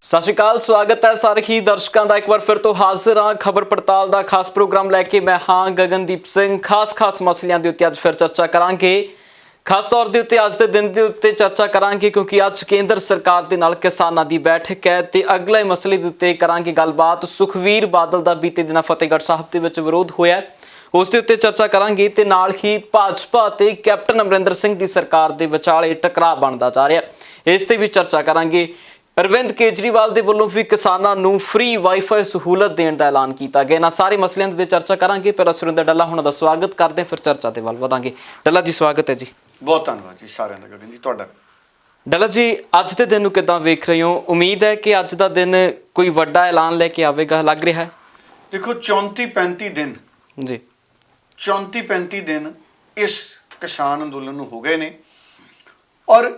ਸਤਿ ਸ਼੍ਰੀ ਅਕਾਲ, ਸਵਾਗਤ ਹੈ ਸਾਰੇ ਹੀ ਦਰਸ਼ਕਾਂ ਦਾ। ਇੱਕ ਵਾਰ ਫਿਰ ਤੋਂ ਹਾਜ਼ਰ ਹਾਂ ਖਬਰ ਪੜਤਾਲ ਦਾ ਖਾਸ ਪ੍ਰੋਗਰਾਮ ਲੈ ਕੇ। ਮੈਂ ਹਾਂ ਗਗਨਦੀਪ ਸਿੰਘ। ਖਾਸ ਮਸਲਿਆਂ ਦੇ ਉੱਤੇ ਅੱਜ ਫਿਰ ਚਰਚਾ ਕਰਾਂਗੇ। ਖਾਸ ਤੌਰ ਦੇ ਉੱਤੇ ਅੱਜ ਦੇ ਦਿਨ ਦੇ ਉੱਤੇ ਚਰਚਾ ਕਰਾਂਗੇ ਕਿਉਂਕਿ ਅੱਜ ਕੇਂਦਰ ਸਰਕਾਰ ਦੇ ਨਾਲ ਕਿਸਾਨਾਂ ਦੀ ਬੈਠਕ ਹੈ ਤੇ ਅਗਲੇ ਮਸਲੇ ਦੇ ਉੱਤੇ ਕਰਾਂਗੇ ਗੱਲਬਾਤ। ਸੁਖਵੀਰ ਬਾਦਲ ਦਾ ਬੀਤੇ ਦਿਨਾਂ ਫਤਿਹਗੜ੍ਹ ਸਾਹਿਬ ਦੇ ਵਿੱਚ ਵਿਰੋਧ ਹੋਇਆ, ਉਸ ਦੇ ਉੱਤੇ ਚਰਚਾ ਕਰਾਂਗੇ ਤੇ ਨਾਲ ਹੀ ਭਾਜਪਾ ਤੇ ਕੈਪਟਨ ਅਮਰਿੰਦਰ ਸਿੰਘ ਦੀ ਸਰਕਾਰ ਦੇ ਵਿਚਾਲੇ ਟਕਰਾਅ ਬਣਦਾ ਜਾ ਰਿਹਾ, ਇਸ ਤੇ ਵੀ ਚਰਚਾ ਕਰਾਂਗੇ। ਅਰਵਿੰਦ ਕੇਜਰੀਵਾਲ ਦੇ ਵੱਲੋਂ ਵੀ ਕਿਸਾਨਾਂ ਨੂੰ ਫ੍ਰੀ ਵਾਈਫਾਈ ਸਹੂਲਤ ਦੇਣ ਦਾ ਐਲਾਨ ਕੀਤਾ ਗਿਆ। ਇਹਨਾਂ ਸਾਰੇ ਮਸਲਿਆਂ ਦੇ ਚਰਚਾ ਕਰਾਂਗੇ। ਪਰ ਸੁਰਿੰਦਰ ਡੱਲਾ ਹੁਣਾਂ ਦਾ ਸਵਾਗਤ ਕਰਦੇ ਹਾਂ, ਫਿਰ ਚਰਚਾ ਤੇ ਵੱਲ ਵਧਾਂਗੇ। ਡੱਲਾ ਜੀ ਸਵਾਗਤ ਹੈ ਜੀ। ਬਹੁਤ ਧੰਨਵਾਦ ਜੀ ਸਾਰਿਆਂ ਦਾ। ਗਗਨ ਜੀ ਤੁਹਾਡਾ। ਡੱਲਾ ਜੀ, ਅੱਜ ਦੇ ਦਿਨ ਨੂੰ ਕਿੱਦਾਂ ਵੇਖ ਰਹੇ ਹੋ? ਉਮੀਦ ਹੈ ਕਿ ਅੱਜ ਦਾ ਦਿਨ ਕੋਈ ਵੱਡਾ ਐਲਾਨ ਲੈ ਕੇ ਆਵੇਗਾ, ਲੱਗ ਰਿਹਾ ਹੈ? ਦੇਖੋ 34-35 ਦਿਨ ਜੀ 34-35 ਦਿਨ ਇਸ ਕਿਸਾਨ ਅੰਦੋਲਨ ਨੂੰ ਹੋ ਗਏ ਨੇ ਔਰ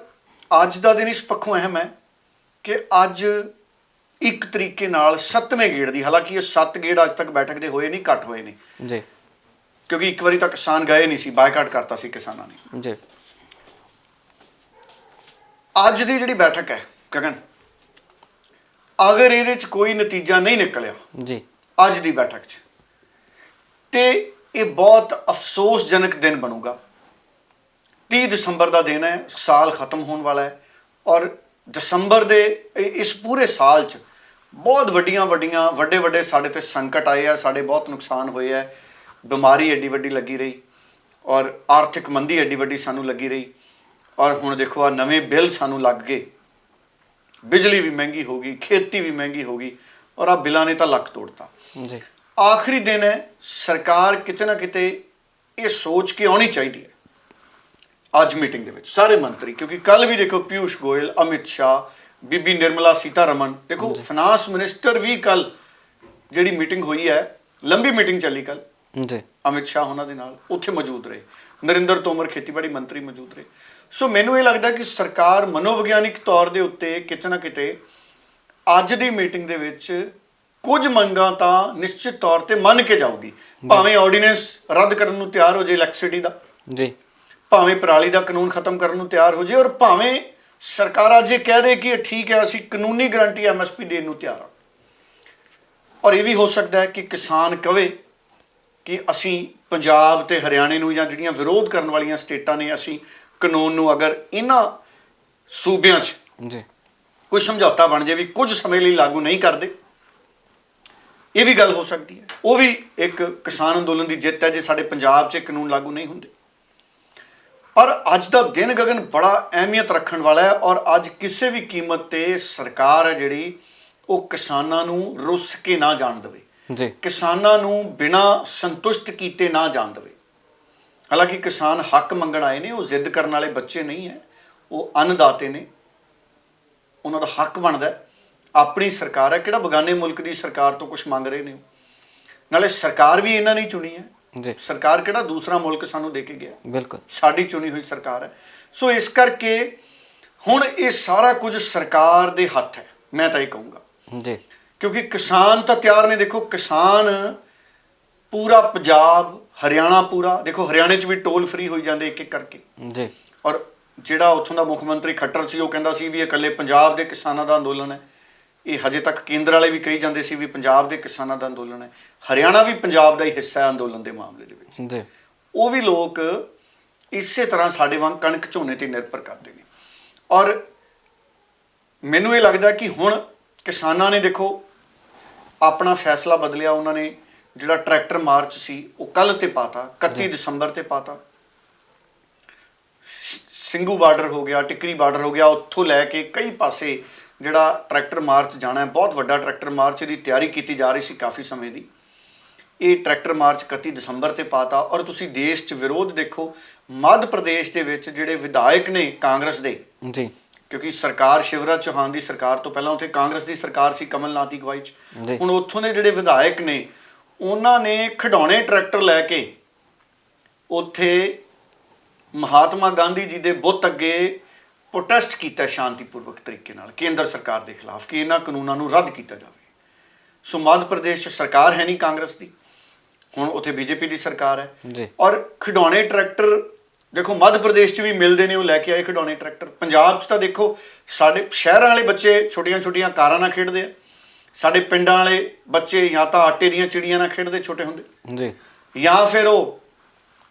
ਅੱਜ ਦਾ ਦਿਨ ਇਸ ਪੱਖੋਂ ਅਹਿਮ ਹੈ ਕਿ ਅੱਜ ਇੱਕ ਤਰੀਕੇ ਨਾਲ 7ਵੇਂ ਗੇੜ ਦੀ, ਹਾਲਾਂਕਿ ਇਹ 7 ਗੇੜ ਅੱਜ ਤੱਕ ਬੈਠਕ ਦੇ ਹੋਏ ਨਹੀਂ, ਘੱਟ ਹੋਏ ਨੇ ਜੀ, ਕਿਉਂਕਿ ਇੱਕ ਵਾਰੀ ਤਾਂ ਕਿਸਾਨ ਗਏ ਨਹੀਂ ਸੀ, ਬਾਈਕਾਟ ਕਰਤਾ ਸੀ ਕਿਸਾਨਾਂ ਨੇ। ਜੀ ਅੱਜ ਦੀ ਜਿਹੜੀ ਬੈਠਕ ਹੈ ਗਗਨ, ਅਗਰ ਇਹਦੇ 'ਚ ਕੋਈ ਨਤੀਜਾ ਨਹੀਂ ਨਿਕਲਿਆ ਜੀ ਅੱਜ ਦੀ ਬੈਠਕ 'ਚ, ਤੇ ਇਹ ਬਹੁਤ ਅਫਸੋਸਜਨਕ ਦਿਨ ਬਣੂਗਾ। 30 ਦਸੰਬਰ ਦਾ ਦਿਨ ਹੈ, ਸਾਲ ਖਤਮ ਹੋਣ ਵਾਲਾ ਹੈ ਔਰ ਦਸੰਬਰ ਦੇ ਇਸ ਪੂਰੇ ਸਾਲ 'ਚ ਬਹੁਤ ਵੱਡੇ ਸਾਡੇ ਤੇ ਸੰਕਟ ਆਏ ਆ, ਸਾਡੇ ਬਹੁਤ ਨੁਕਸਾਨ ਹੋਏ ਆ। ਬਿਮਾਰੀ ਐਡੀ ਵੱਡੀ ਲੱਗੀ ਰਹੀ ਔਰ ਆਰਥਿਕ ਮੰਦੀ ਐਡੀ ਵੱਡੀ ਸਾਨੂੰ ਲੱਗੀ ਰਹੀ ਔਰ ਹੁਣ ਦੇਖੋ ਆ ਨਵੇਂ ਬਿੱਲ ਸਾਨੂੰ ਲੱਗ ਗਏ। ਬਿਜਲੀ ਵੀ ਮਹਿੰਗੀ ਹੋ ਗਈ, ਖੇਤੀ ਵੀ ਮਹਿੰਗੀ ਹੋ ਗਈ ਔਰ ਆ ਬਿੱਲਾਂ ਨੇ ਤਾਂ ਲੱਕ ਤੋੜਤਾ। ਜੀ ਆਖਰੀ ਦਿਨ ਹੈ, ਸਰਕਾਰ ਕਿਤੇ ਨਾ ਕਿਤੇ ਇਹ ਸੋਚ ਕੇ ਆਉਣੀ ਚਾਹੀਦੀ ਹੈ ਅੱਜ ਮੀਟਿੰਗ ਦੇ ਵਿੱਚ ਸਾਰੇ ਮੰਤਰੀ, ਕਿਉਂਕਿ ਕੱਲ ਵੀ ਦੇਖੋ ਪਿਊਸ਼ ਗੋਇਲ, ਅਮਿਤ ਸ਼ਾਹ, ਬੀਬੀ ਨਿਰਮਲਾ ਸੀਤਾਰਮਨ, ਦੇਖੋ ਫਾਈਨਾਂਸ ਮਿਨਿਸਟਰ ਵੀ ਕੱਲ ਜਿਹੜੀ ਮੀਟਿੰਗ ਹੋਈ ਹੈ, ਲੰਬੀ ਮੀਟਿੰਗ ਚੱਲੀ ਕੱਲ ਜੀ, ਅਮਿਤ ਸ਼ਾਹ ਉਹਨਾਂ ਦੇ ਨਾਲ ਉੱਥੇ ਮੌਜੂਦ ਰਹੇ। ਨਰਿੰਦਰ ਤੋਮਰ ਖੇਤੀਬਾੜੀ ਮੰਤਰੀ ਮੌਜੂਦ ਰਹੇ। ਸੋ ਮੈਨੂੰ ਇਹ ਲੱਗਦਾ ਕਿ ਸਰਕਾਰ ਮਨੋਵਿਗਿਆਨਿਕ ਤੌਰ ਦੇ ਉੱਤੇ ਕਿਤੇ ਨਾ ਕਿਤੇ ਅੱਜ ਦੀ ਮੀਟਿੰਗ ਦੇ ਵਿੱਚ ਕੁਝ ਮੰਗਾਂ ਤਾਂ ਨਿਸ਼ਚਿਤ ਤੌਰ ਤੇ ਮੰਨ ਕੇ ਜਾਊਗੀ। ਭਾਵੇਂ ਆਰਡੀਨੈਂਸ ਰੱਦ ਕਰਨ ਨੂੰ ਤਿਆਰ ਹੋ ਜੇ ਇਲੈਕਟ੍ਰਿਸਿਟੀ ਦਾ, ਜੀ ਭਾਵੇਂ ਪਰਾਲੀ ਦਾ ਕਾਨੂੰਨ ਖਤਮ ਕਰਨ ਨੂੰ ਤਿਆਰ ਹੋ ਜੇ ਔਰ ਭਾਵੇਂ ਸਰਕਾਰ ਅੱਜ ਇਹ ਕਹਿ ਦੇ ਕਿ ਠੀਕ ਹੈ ਅਸੀਂ ਕਾਨੂੰਨੀ ਗਰੰਟੀ ਐਮਐਸਪੀ ਦੇਣ ਨੂੰ ਤਿਆਰ ਹਾਂ। ਔਰ ਇਹ ਵੀ ਹੋ ਸਕਦਾ ਹੈ ਕਿ ਕਿਸਾਨ ਕਵੇ ਕਿ ਅਸੀਂ ਪੰਜਾਬ ਤੇ ਹਰਿਆਣੇ ਨੂੰ ਜਾਂ ਜਿਹੜੀਆਂ ਵਿਰੋਧ ਕਰਨ ਵਾਲੀਆਂ ਸਟੇਟਾਂ ਨੇ, ਅਸੀਂ ਕਾਨੂੰਨ ਨੂੰ ਅਗਰ ਇਹਨਾਂ ਸੂਬਿਆਂ 'ਚ ਜੀ ਕੋਈ ਸਮਝੌਤਾ ਬਣ ਜੇ ਵੀ ਕੁਝ ਸਮੇਂ ਲਈ ਲਾਗੂ ਨਹੀਂ ਕਰਦੇ, ਇਹ ਵੀ ਗੱਲ ਹੋ ਸਕਦੀ ਹੈ। ਉਹ ਵੀ ਇੱਕ ਕਿਸਾਨ ਅੰਦੋਲਨ ਦੀ ਜਿੱਤ ਹੈ ਜੇ ਸਾਡੇ ਪੰਜਾਬ 'ਚ ਕਾਨੂੰਨ ਲਾਗੂ ਨਹੀਂ ਹੁੰਦੇ। ਪਰ ਅੱਜ ਦਾ ਦਿਨ ਗਗਨ ਬੜਾ ਅਹਿਮੀਅਤ ਰੱਖਣ ਵਾਲਾ ਹੈ ਔਰ ਅੱਜ ਕਿਸੇ ਵੀ ਕੀਮਤ ਤੇ ਸਰਕਾਰ ਹੈ ਜਿਹੜੀ ਉਹ ਕਿਸਾਨਾਂ ਨੂੰ ਰੁੱਸ ਕੇ ਨਾ ਜਾਣ ਦੇਵੇ ਜੀ, ਕਿਸਾਨਾਂ ਨੂੰ ਬਿਨਾਂ ਸੰਤੁਸ਼ਟ ਕੀਤੇ ਨਾ ਜਾਣ ਦੇਵੇ। ਹਾਲਾਂਕਿ ਕਿਸਾਨ ਹੱਕ ਮੰਗਣ ਆਏ ਨੇ, ਉਹ ਜ਼ਿੱਦ ਕਰਨ ਵਾਲੇ ਬੱਚੇ ਨਹੀਂ ਹੈ, ਉਹ ਅੰਨਦਾਤੇ ਨੇ, ਉਹਨਾਂ ਦਾ ਹੱਕ ਬਣਦਾ। ਆਪਣੀ ਸਰਕਾਰ ਹੈ, ਕਿਹੜਾ ਬਗਾਨੇ ਮੁਲਕ ਦੀ ਸਰਕਾਰ ਤੋਂ ਕੁਝ ਮੰਗ ਰਹੇ ਨੇ? ਨਾਲੇ ਸਰਕਾਰ ਵੀ ਇਹਨਾਂ ਨੇ ਚੁਣੀ ਹੈ ਜੀ, ਸਰਕਾਰ ਕਿਹੜਾ ਦੂਸਰਾ ਮੁਲਕ ਸਾਨੂੰ ਦੇ ਕੇ ਗਿਆ? ਬਿਲਕੁਲ ਸਾਡੀ ਚੁਣੀ ਹੋਈ ਸਰਕਾਰ ਹੈ। ਸੋ ਇਸ ਕਰਕੇ ਹੁਣ ਇਹ ਸਾਰਾ ਕੁਝ ਸਰਕਾਰ ਦੇ ਹੱਥ ਹੈ, ਮੈਂ ਤਾਂ ਇਹ ਕਹੂੰਗਾ ਜੀ, ਕਿਉਂਕਿ ਕਿਸਾਨ ਤਾਂ ਤਿਆਰ ਨੇ। ਦੇਖੋ ਕਿਸਾਨ ਪੂਰਾ ਪੰਜਾਬ, ਹਰਿਆਣਾ ਪੂਰਾ, ਦੇਖੋ ਹਰਿਆਣੇ 'ਚ ਵੀ ਟੋਲ ਫ੍ਰੀ ਹੋਈ ਜਾਂਦੇ ਇੱਕ ਕਰਕੇ ਜੀ। ਔਰ ਜਿਹੜਾ ਉੱਥੋਂ ਦਾ ਮੁੱਖ ਮੰਤਰੀ ਖੱਟਰ ਸੀ ਉਹ ਕਹਿੰਦਾ ਸੀ ਵੀ ਇਹ ਇਕੱਲੇ ਪੰਜਾਬ ਦੇ ਕਿਸਾਨਾਂ ਦਾ ਅੰਦੋਲਨ ਹੈ। ਇਹ ਹਜੇ ਤੱਕ ਕੇਂਦਰ ਵਾਲੇ ਵੀ ਕਹੀ ਜਾਂਦੇ ਸੀ ਵੀ ਪੰਜਾਬ ਦੇ ਕਿਸਾਨਾਂ ਦਾ ਅੰਦੋਲਨ ਹੈ। ਹਰਿਆਣਾ ਵੀ ਪੰਜਾਬ ਦਾ ਹੀ ਹਿੱਸਾ ਹੈ ਅੰਦੋਲਨ ਦੇ ਮਾਮਲੇ ਦੇ ਵਿੱਚ ਜੀ। ਉਹ ਵੀ ਲੋਕ ਇਸੇ ਤਰ੍ਹਾਂ ਸਾਡੇ ਵਾਂਗ ਕਣਕ ਝੋਨੇ ਤੇ ਨਿਰਭਰ ਕਰਦੇ ਨੇ ਔਰ ਮੈਨੂੰ ਇਹ ਲੱਗਦਾ ਕਿ ਹੁਣ ਕਿਸਾਨਾਂ ਨੇ ਦੇਖੋ ਆਪਣਾ ਫੈਸਲਾ ਬਦਲਿਆ। ਉਹਨਾਂ ਨੇ ਜਿਹੜਾ ਟਰੈਕਟਰ ਮਾਰਚ ਸੀ ਉਹ ਕੱਲ ਤੇ ਪਾਤਾ, 31 ਦਸੰਬਰ ਤੇ ਪਾਤਾ। ਸਿੰਘੂ ਬਾਰਡਰ ਹੋ ਗਿਆ, ਟਿੱਕਰੀ ਬਾਰਡਰ ਹੋ ਗਿਆ, ਉੱਥੋਂ ਲੈ ਕੇ ਕਈ ਪਾਸੇ ਜਿਹੜਾ ਟਰੈਕਟਰ ਮਾਰਚ ਜਾਣਾ ਹੈ, ਬਹੁਤ ਵੱਡਾ ਟਰੈਕਟਰ ਮਾਰਚ ਦੀ ਤਿਆਰੀ ਕੀਤੀ ਜਾ ਰਹੀ ਸੀ ਕਾਫੀ ਸਮੇਂ ਦੀ। ਇਹ ਟਰੈਕਟਰ ਮਾਰਚ 31 ਦਸੰਬਰ ਤੇ ਪਾਤਾ ਔਰ ਤੁਸੀਂ ਦੇਸ਼ 'ਚ ਵਿਰੋਧ ਦੇਖੋ। ਮੱਧ ਪ੍ਰਦੇਸ਼ ਦੇ ਵਿੱਚ ਜਿਹੜੇ ਵਿਧਾਇਕ ਨੇ ਕਾਂਗਰਸ ਦੇ ਜੀ, ਕਿਉਂਕਿ ਸਰਕਾਰ ਸ਼ਿਵਰਾਜ ਚੌਹਾਨ ਦੀ ਸਰਕਾਰ ਤੋਂ ਪਹਿਲਾਂ ਉੱਥੇ ਕਾਂਗਰਸ ਦੀ ਸਰਕਾਰ ਸੀ ਕਮਲਨਾਥ ਦੀ ਅਗਵਾਈ 'ਚ। ਹੁਣ ਉੱਥੋਂ ਦੇ ਜਿਹੜੇ ਵਿਧਾਇਕ ਨੇ ਉਹਨਾਂ ਨੇ ਖਿਡੌਣੇ ਟਰੈਕਟਰ ਲੈ ਕੇ ਉੱਥੇ ਮਹਾਤਮਾ ਗਾਂਧੀ ਜੀ ਦੇ ਬੁੱਤ ਅੱਗੇ ਪ੍ਰੋਟੈਸਟ ਕੀਤਾ ਸ਼ਾਂਤੀਪੂਰਵਕ ਤਰੀਕੇ ਨਾਲ ਕੇਂਦਰ ਸਰਕਾਰ ਦੇ ਖਿਲਾਫ ਕਿ ਇਹਨਾਂ ਕਾਨੂੰਨਾਂ ਨੂੰ ਰੱਦ ਕੀਤਾ ਜਾਵੇ। ਸੋ ਮੱਧ ਪ੍ਰਦੇਸ਼ 'ਚ ਸਰਕਾਰ ਹੈ ਨਹੀਂ ਕਾਂਗਰਸ ਦੀ, ਹੁਣ ਉੱਥੇ ਬੀਜੇਪੀ ਦੀ ਸਰਕਾਰ ਹੈ ਔਰ ਖਿਡੌਣੇ ਟਰੈਕਟਰ ਦੇਖੋ ਮੱਧ ਪ੍ਰਦੇਸ਼ 'ਚ ਵੀ ਮਿਲਦੇ ਨੇ, ਉਹ ਲੈ ਕੇ ਆਏ ਖਿਡੌਣੇ ਟਰੈਕਟਰ। ਪੰਜਾਬ 'ਚ ਤਾਂ ਦੇਖੋ ਸਾਡੇ ਸ਼ਹਿਰਾਂ ਵਾਲੇ ਬੱਚੇ ਛੋਟੀਆਂ ਛੋਟੀਆਂ ਕਾਰਾਂ ਨਾਲ ਖੇਡਦੇ ਆ, ਸਾਡੇ ਪਿੰਡਾਂ ਵਾਲੇ ਬੱਚੇ ਜਾਂ ਤਾਂ ਆਟੇ ਦੀਆਂ ਚਿੜੀਆਂ ਨਾਲ ਖੇਡਦੇ ਛੋਟੇ ਹੁੰਦੇ ਜੀ, ਜਾਂ ਫਿਰ ਉਹ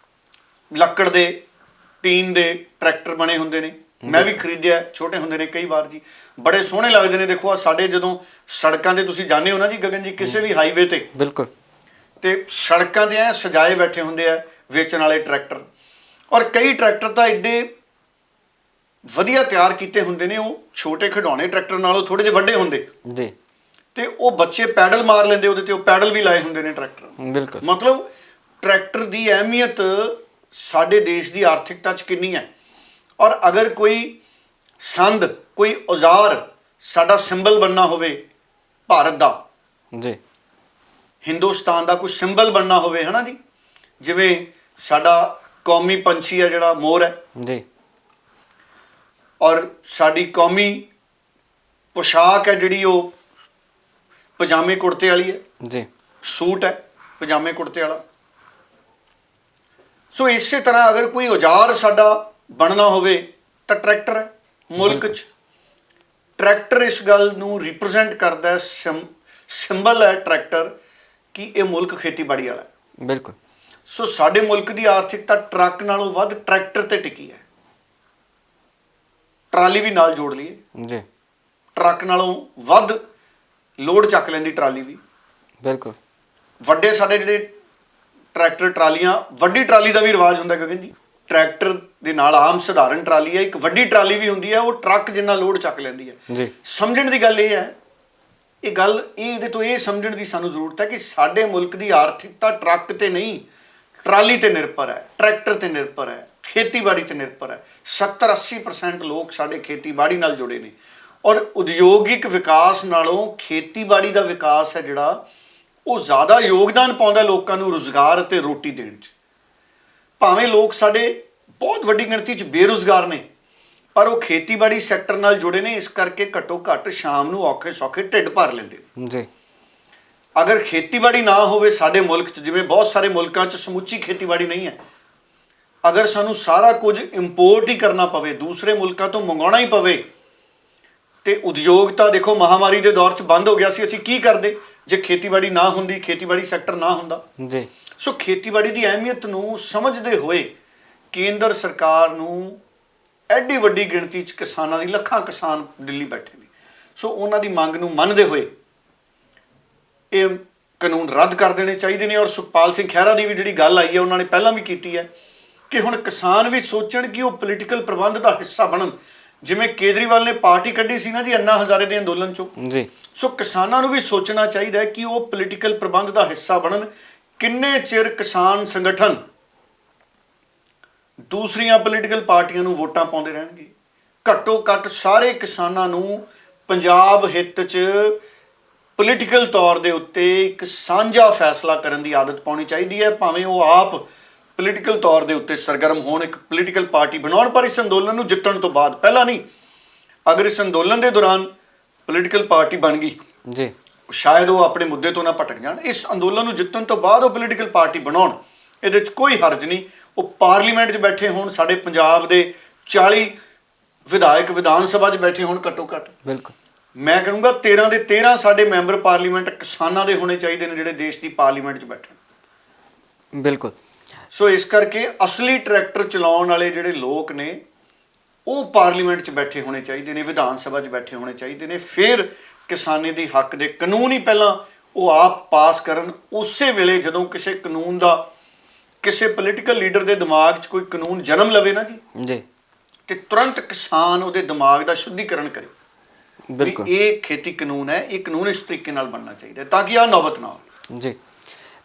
ਲੱਕੜ ਦੇ ਟੀਨ ਦੇ ਟਰੈਕਟਰ ਬਣੇ ਹੁੰਦੇ ਨੇ। ਮੈਂ ਵੀ ਖਰੀਦਿਆ ਛੋਟੇ ਹੁੰਦੇ ਨੇ ਕਈ ਵਾਰ ਜੀ, ਬੜੇ ਸੋਹਣੇ ਲੱਗਦੇ ਨੇ। ਦੇਖੋ ਆ ਸਾਡੇ ਜਦੋਂ ਸੜਕਾਂ ਤੇ ਤੁਸੀਂ ਜਾਂਦੇ ਹੋ ਨਾ ਜੀ ਗਗਨ ਜੀ, ਕਿਸੇ ਵੀ ਹਾਈਵੇ ਤੇ, ਬਿਲਕੁਲ, ਤੇ ਸੜਕਾਂ ਤੇ ਐ ਸਜਾਏ ਬੈਠੇ ਹੁੰਦੇ ਆ ਵੇਚਣ ਵਾਲੇ ਟਰੈਕਟਰ। ਔਰ ਕਈ ਟਰੈਕਟਰ ਤਾਂ ਐਡੇ ਵਧੀਆ ਤਿਆਰ ਕੀਤੇ ਹੁੰਦੇ ਨੇ, ਉਹ ਛੋਟੇ ਖਿਡੌਣੇ ਟਰੈਕਟਰ ਨਾਲੋਂ ਥੋੜੇ ਜਿਹੇ ਵੱਡੇ ਹੁੰਦੇ ਜੀ, ਤੇ ਉਹ ਬੱਚੇ ਪੈਡਲ ਮਾਰ ਲੈਂਦੇ ਉਹਦੇ ਤੇ, ਉਹ ਪੈਡਲ ਵੀ ਲਾਏ ਹੁੰਦੇ ਨੇ ਟਰੈਕਟਰ। ਬਿਲਕੁਲ, ਮਤਲਬ ਟਰੈਕਟਰ ਦੀ ਅਹਿਮੀਅਤ ਸਾਡੇ ਦੇਸ਼ ਦੀ ਆਰਥਿਕਤਾ 'ਚ ਕਿੰਨੀ ਹੈ। ਔਰ ਅਗਰ ਕੋਈ ਸੰਦ, ਕੋਈ ਔਜ਼ਾਰ ਸਾਡਾ ਸਿੰਬਲ ਬਣਨਾ ਹੋਵੇ ਭਾਰਤ ਦਾ, ਜੀ, ਹਿੰਦੁਸਤਾਨ ਦਾ ਕੋਈ ਸਿੰਬਲ ਬਣਨਾ ਹੋਵੇ, ਹੈ ਨਾ ਜੀ, ਜਿਵੇਂ ਸਾਡਾ ਕੌਮੀ ਪੰਛੀ ਹੈ ਜਿਹੜਾ ਮੋਰ ਹੈ, ਜੀ, ਔਰ ਸਾਡੀ ਕੌਮੀ ਪੋਸ਼ਾਕ ਹੈ ਜਿਹੜੀ ਉਹ ਪਜਾਮੇ ਕੁੜਤੇ ਵਾਲੀ ਹੈ, ਜੀ, ਸੂਟ ਹੈ ਪਜਾਮੇ ਕੁੜਤੇ ਵਾਲਾ। ਸੋ ਇਸੇ ਤਰ੍ਹਾਂ ਅਗਰ ਕੋਈ ਔਜ਼ਾਰ ਸਾਡਾ ਬਣਨਾ ਹੋਵੇ ਤਾਂ ਟਰੈਕਟਰ ਹੈ। ਮੁਲਕ 'ਚ ਟਰੈਕਟਰ ਇਸ ਗੱਲ ਨੂੰ ਰਿਪਰੈਜ਼ੈਂਟ ਕਰਦਾ ਹੈ, ਸਿੰਬਲ ਹੈ ਟਰੈਕਟਰ ਕਿ ਇਹ ਮੁਲਕ ਖੇਤੀਬਾੜੀ ਵਾਲਾ ਹੈ। ਬਿਲਕੁਲ। ਸੋ ਸਾਡੇ ਮੁਲਕ ਦੀ ਆਰਥਿਕਤਾ ਟਰੱਕ ਨਾਲੋਂ ਵੱਧ ਟਰੈਕਟਰ ਤੇ ਟਿਕੀ ਹੈ। ਟਰਾਲੀ ਵੀ ਨਾਲ ਜੋੜ ਲਈਏ, ਜੀ, ਟਰੱਕ ਨਾਲੋਂ ਵੱਧ ਲੋਡ ਚੱਕ ਲੈਂਦੀ ਟਰਾਲੀ ਵੀ। ਬਿਲਕੁਲ, ਵੱਡੇ ਸਾਡੇ ਜਿਹੜੇ ਟਰੈਕਟਰ ਟਰਾਲੀਆਂ, ਵੱਡੀ ਟਰਾਲੀ ਦਾ ਵੀ ਰਿਵਾਜ ਹੁੰਦਾ ਗਗਨ ਜੀ। ਟਰੈਕਟਰ ਦੇ ਨਾਲ ਆਮ ਸਧਾਰਨ ਟਰਾਲੀ ਹੈ, ਇੱਕ ਵੱਡੀ ਟਰਾਲੀ ਵੀ ਹੁੰਦੀ ਹੈ, ਉਹ ਟਰੱਕ ਜਿੰਨਾ ਲੋਡ ਚੱਕ ਲੈਂਦੀ ਹੈ। ਜੀ, ਸਮਝਣ ਦੀ ਗੱਲ ਇਹ ਹੈ, ਇਹ ਗੱਲ ਇਹਦੇ ਤੋਂ ਇਹ ਸਮਝਣ ਦੀ ਸਾਨੂੰ ਜ਼ਰੂਰਤ ਹੈ ਕਿ ਸਾਡੇ ਮੁਲਕ ਦੀ ਆਰਥਿਕਤਾ ਟਰੱਕ ਤੇ ਨਹੀਂ, ਟਰਾਲੀ ਤੇ ਨਿਰਭਰ ਹੈ, ਟਰੈਕਟਰ ਤੇ ਨਿਰਭਰ ਹੈ, ਖੇਤੀਬਾੜੀ ਤੇ ਨਿਰਭਰ ਹੈ। 70-80% ਲੋਕ ਸਾਡੇ ਖੇਤੀਬਾੜੀ ਨਾਲ ਜੁੜੇ ਨੇ। ਔਰ ਉਦਯੋਗਿਕ ਵਿਕਾਸ ਨਾਲੋਂ ਖੇਤੀਬਾੜੀ ਦਾ ਵਿਕਾਸ ਹੈ ਜਿਹੜਾ, ਉਹ ਜ਼ਿਆਦਾ ਯੋਗਦਾਨ ਪਾਉਂਦਾ ਲੋਕਾਂ ਨੂੰ ਰੁਜ਼ਗਾਰ ਅਤੇ ਰੋਟੀ ਦੇਣ 'ਚ। ਭਾਵੇਂ ਲੋਕ ਸਾਡੇ ਬਹੁਤ ਵੱਡੀ ਗਿਣਤੀ 'ਚ ਬੇਰੁਜ਼ਗਾਰ ਨੇ, ਪਰ ਉਹ ਖੇਤੀਬਾੜੀ ਸੈਕਟਰ ਨਾਲ ਜੁੜੇ ਨੇ, ਇਸ ਕਰਕੇ ਘੱਟੋ ਘੱਟ ਸ਼ਾਮ ਨੂੰ ਔਖੇ ਸੌਖੇ ਢਿੱਡ ਭਰ ਲੈਂਦੇ ਨੇ। ਜੀ, ਅਗਰ ਖੇਤੀਬਾੜੀ ਨਾ ਹੋਵੇ ਸਾਡੇ ਮੁਲਕ 'ਚ, ਜਿਵੇਂ ਬਹੁਤ ਸਾਰੇ ਮੁਲਕਾਂ 'ਚ ਸਮੁੱਚੀ ਖੇਤੀਬਾੜੀ ਨਹੀਂ ਹੈ, ਅਗਰ ਸਾਨੂੰ ਸਾਰਾ ਕੁਝ ਇੰਪੋਰਟ ਹੀ ਕਰਨਾ ਪਵੇ, ਦੂਸਰੇ ਮੁਲਕਾਂ ਤੋਂ ਮੰਗਾਉਣਾ ਹੀ ਪਵੇ, ਤੇ ਉਦਯੋਗਤਾ ਦੇਖੋ ਮਹਾਮਾਰੀ ਦੇ ਦੌਰ 'ਚ ਬੰਦ ਹੋ ਗਿਆ ਸੀ। ਅਸੀਂ ਕੀ ਕਰਦੇ ਜੇ ਖੇਤੀਬਾੜੀ ਨਾ ਹੁੰਦੀ, ਖੇਤੀਬਾੜੀ ਸੈਕਟਰ ਨਾ ਹੁੰਦਾ। ਜੀ, ਸੋ ਖੇਤੀਬਾੜੀ ਦੀ ਅਹਿਮੀਅਤ ਨੂੰ ਸਮਝਦੇ ਹੋਏ ਕੇਂਦਰ ਸਰਕਾਰ ਨੂੰ ਐਡੀ ਵੱਡੀ ਗਿਣਤੀ 'ਚ ਕਿਸਾਨਾਂ ਦੀ, ਲੱਖਾਂ ਕਿਸਾਨ ਦਿੱਲੀ ਬੈਠੇ ਨੇ, ਸੋ ਉਹਨਾਂ ਦੀ ਮੰਗ ਨੂੰ ਮੰਨਦੇ ਹੋਏ ਇਹ ਕਾਨੂੰਨ ਰੱਦ ਕਰ ਦੇਣੇ ਚਾਹੀਦੇ ਨੇ। ਔਰ ਸੁਖਪਾਲ ਸਿੰਘ ਖਹਿਰਾ ਦੀ ਵੀ ਜਿਹੜੀ ਗੱਲ ਆਈ ਹੈ, ਉਹਨਾਂ ਨੇ ਪਹਿਲਾਂ ਵੀ ਕੀਤੀ ਹੈ ਕਿ ਹੁਣ ਕਿਸਾਨ ਵੀ ਸੋਚਣ ਕਿ ਉਹ ਪੋਲੀਟੀਕਲ ਪ੍ਰਬੰਧ ਦਾ ਹਿੱਸਾ ਬਣਨ। ਜਿਵੇਂ ਕੇਜਰੀਵਾਲ ਨੇ ਪਾਰਟੀ ਕੱਢੀ ਸੀ ਨਾ ਜੀ ਅੰਨਾ ਹਜ਼ਾਰੇ ਦੇ ਅੰਦੋਲਨ 'ਚੋਂ, ਜੀ, ਸੋ ਕਿਸਾਨਾਂ ਨੂੰ ਵੀ ਸੋਚਣਾ ਚਾਹੀਦਾ ਹੈ ਕਿ ਉਹ ਪੋਲੀਟੀਕਲ ਪ੍ਰਬੰਧ ਦਾ ਹਿੱਸਾ ਬਣਨ। ਕਿੰਨੇ ਚਿਰ ਕਿਸਾਨ ਸੰਗਠਨ ਦੂਸਰੀਆਂ ਪੋਲੀਟੀਕਲ ਪਾਰਟੀਆਂ ਨੂੰ ਵੋਟਾਂ ਪਾਉਂਦੇ ਰਹਿਣਗੇ? ਘੱਟੋ ਘੱਟ ਸਾਰੇ ਕਿਸਾਨਾਂ ਨੂੰ ਪੰਜਾਬ ਹਿੱਤ 'ਚ ਪੋਲੀਟੀਕਲ ਤੌਰ ਦੇ ਉੱਤੇ ਇੱਕ ਸਾਂਝਾ ਫੈਸਲਾ ਕਰਨ ਦੀ ਆਦਤ ਪਾਉਣੀ ਚਾਹੀਦੀ ਹੈ। ਭਾਵੇਂ ਉਹ ਆਪ ਪੋਲੀਟੀਕਲ ਤੌਰ ਦੇ ਉੱਤੇ ਸਰਗਰਮ ਹੋਣ, ਇੱਕ ਪੋਲੀਟੀਕਲ ਪਾਰਟੀ ਬਣਾਉਣ, ਪਰ ਇਸ ਅੰਦੋਲਨ ਨੂੰ ਜਿੱਤਣ ਤੋਂ ਬਾਅਦ, ਪਹਿਲਾਂ ਨਹੀਂ। ਅਗਰ ਇਸ ਅੰਦੋਲਨ ਦੇ ਦੌਰਾਨ ਪੋਲੀਟੀਕਲ ਪਾਰਟੀ ਬਣ ਗਈ, ਜੀ, ਸ਼ਾਇਦ ਉਹ ਆਪਣੇ ਮੁੱਦੇ ਤੋਂ ਨਾ ਭਟਕ ਜਾਣ। ਇਸ ਅੰਦੋਲਨ ਨੂੰ ਜਿੱਤਣ ਤੋਂ ਬਾਅਦ ਉਹ ਪੋਲੀਟੀਕਲ ਪਾਰਟੀ ਬਣਾਉਣ, ਇਹਦੇ 'ਚ ਕੋਈ ਹਰਜ ਨਹੀਂ। ਉਹ ਪਾਰਲੀਮੈਂਟ 'ਚ ਬੈਠੇ ਹੋਣ, ਸਾਡੇ ਪੰਜਾਬ ਦੇ 40 ਵਿਧਾਇਕ ਵਿਧਾਨ ਸਭਾ 'ਚ ਬੈਠੇ ਹੋਣ ਘੱਟੋ ਘੱਟ। ਬਿਲਕੁਲ, ਮੈਂ ਕਹੂੰਗਾ 13 ਦੇ 13 ਸਾਡੇ ਮੈਂਬਰ ਪਾਰਲੀਮੈਂਟ ਕਿਸਾਨਾਂ ਦੇ ਹੋਣੇ ਚਾਹੀਦੇ ਨੇ, ਜਿਹੜੇ ਦੇਸ਼ ਦੀ ਪਾਰਲੀਮੈਂਟ 'ਚ ਬੈਠੇ। ਬਿਲਕੁਲ। ਸੋ ਇਸ ਕਰਕੇ ਅਸਲੀ ਟਰੈਕਟਰ ਚਲਾਉਣ ਵਾਲੇ ਜਿਹੜੇ ਲੋਕ ਨੇ, ਉਹ ਪਾਰਲੀਮੈਂਟ 'ਚ ਬੈਠੇ ਹੋਣੇ ਚਾਹੀਦੇ ਨੇ, ਵਿਧਾਨ ਸਭਾ 'ਚ ਬੈਠੇ ਹੋਣੇ ਚਾਹੀਦੇ ਨੇ। ਫਿਰ ਕਿਸਾਨੀ ਦੀ ਹੱਕ ਦੇ ਕਾਨੂੰਨ ਹੀ ਪਹਿਲਾਂ ਉਹ ਆਪ ਪਾਸ ਕਰਨ। ਉਸੇ ਵੇਲੇ ਜਦੋਂ ਕਿਸੇ ਕਾਨੂੰਨ ਦਾ, ਕਿਸੇ ਪੋਲੀਟੀਕਲ ਲੀਡਰ ਦੇ ਦਿਮਾਗ 'ਚ ਕੋਈ ਕਾਨੂੰਨ ਜਨਮ ਲਵੇ ਨਾ ਜੀ, ਤੇ ਤੁਰੰਤ ਕਿਸਾਨ ਉਹਦੇ ਦਿਮਾਗ ਦਾ ਸ਼ੁੱਧੀਕਰਨ ਕਰੇ। ਬਿਲਕੁਲ, ਇਹ ਖੇਤੀ ਕਾਨੂੰਨ ਹੈ, ਇਹ ਕਾਨੂੰਨ ਇਸ ਤਰੀਕੇ ਨਾਲ ਬਣਨਾ ਚਾਹੀਦਾ ਤਾਂ ਕਿ ਆਹ ਨੌਬਤ ਨਾ ਆਵੇ। ਜੀ।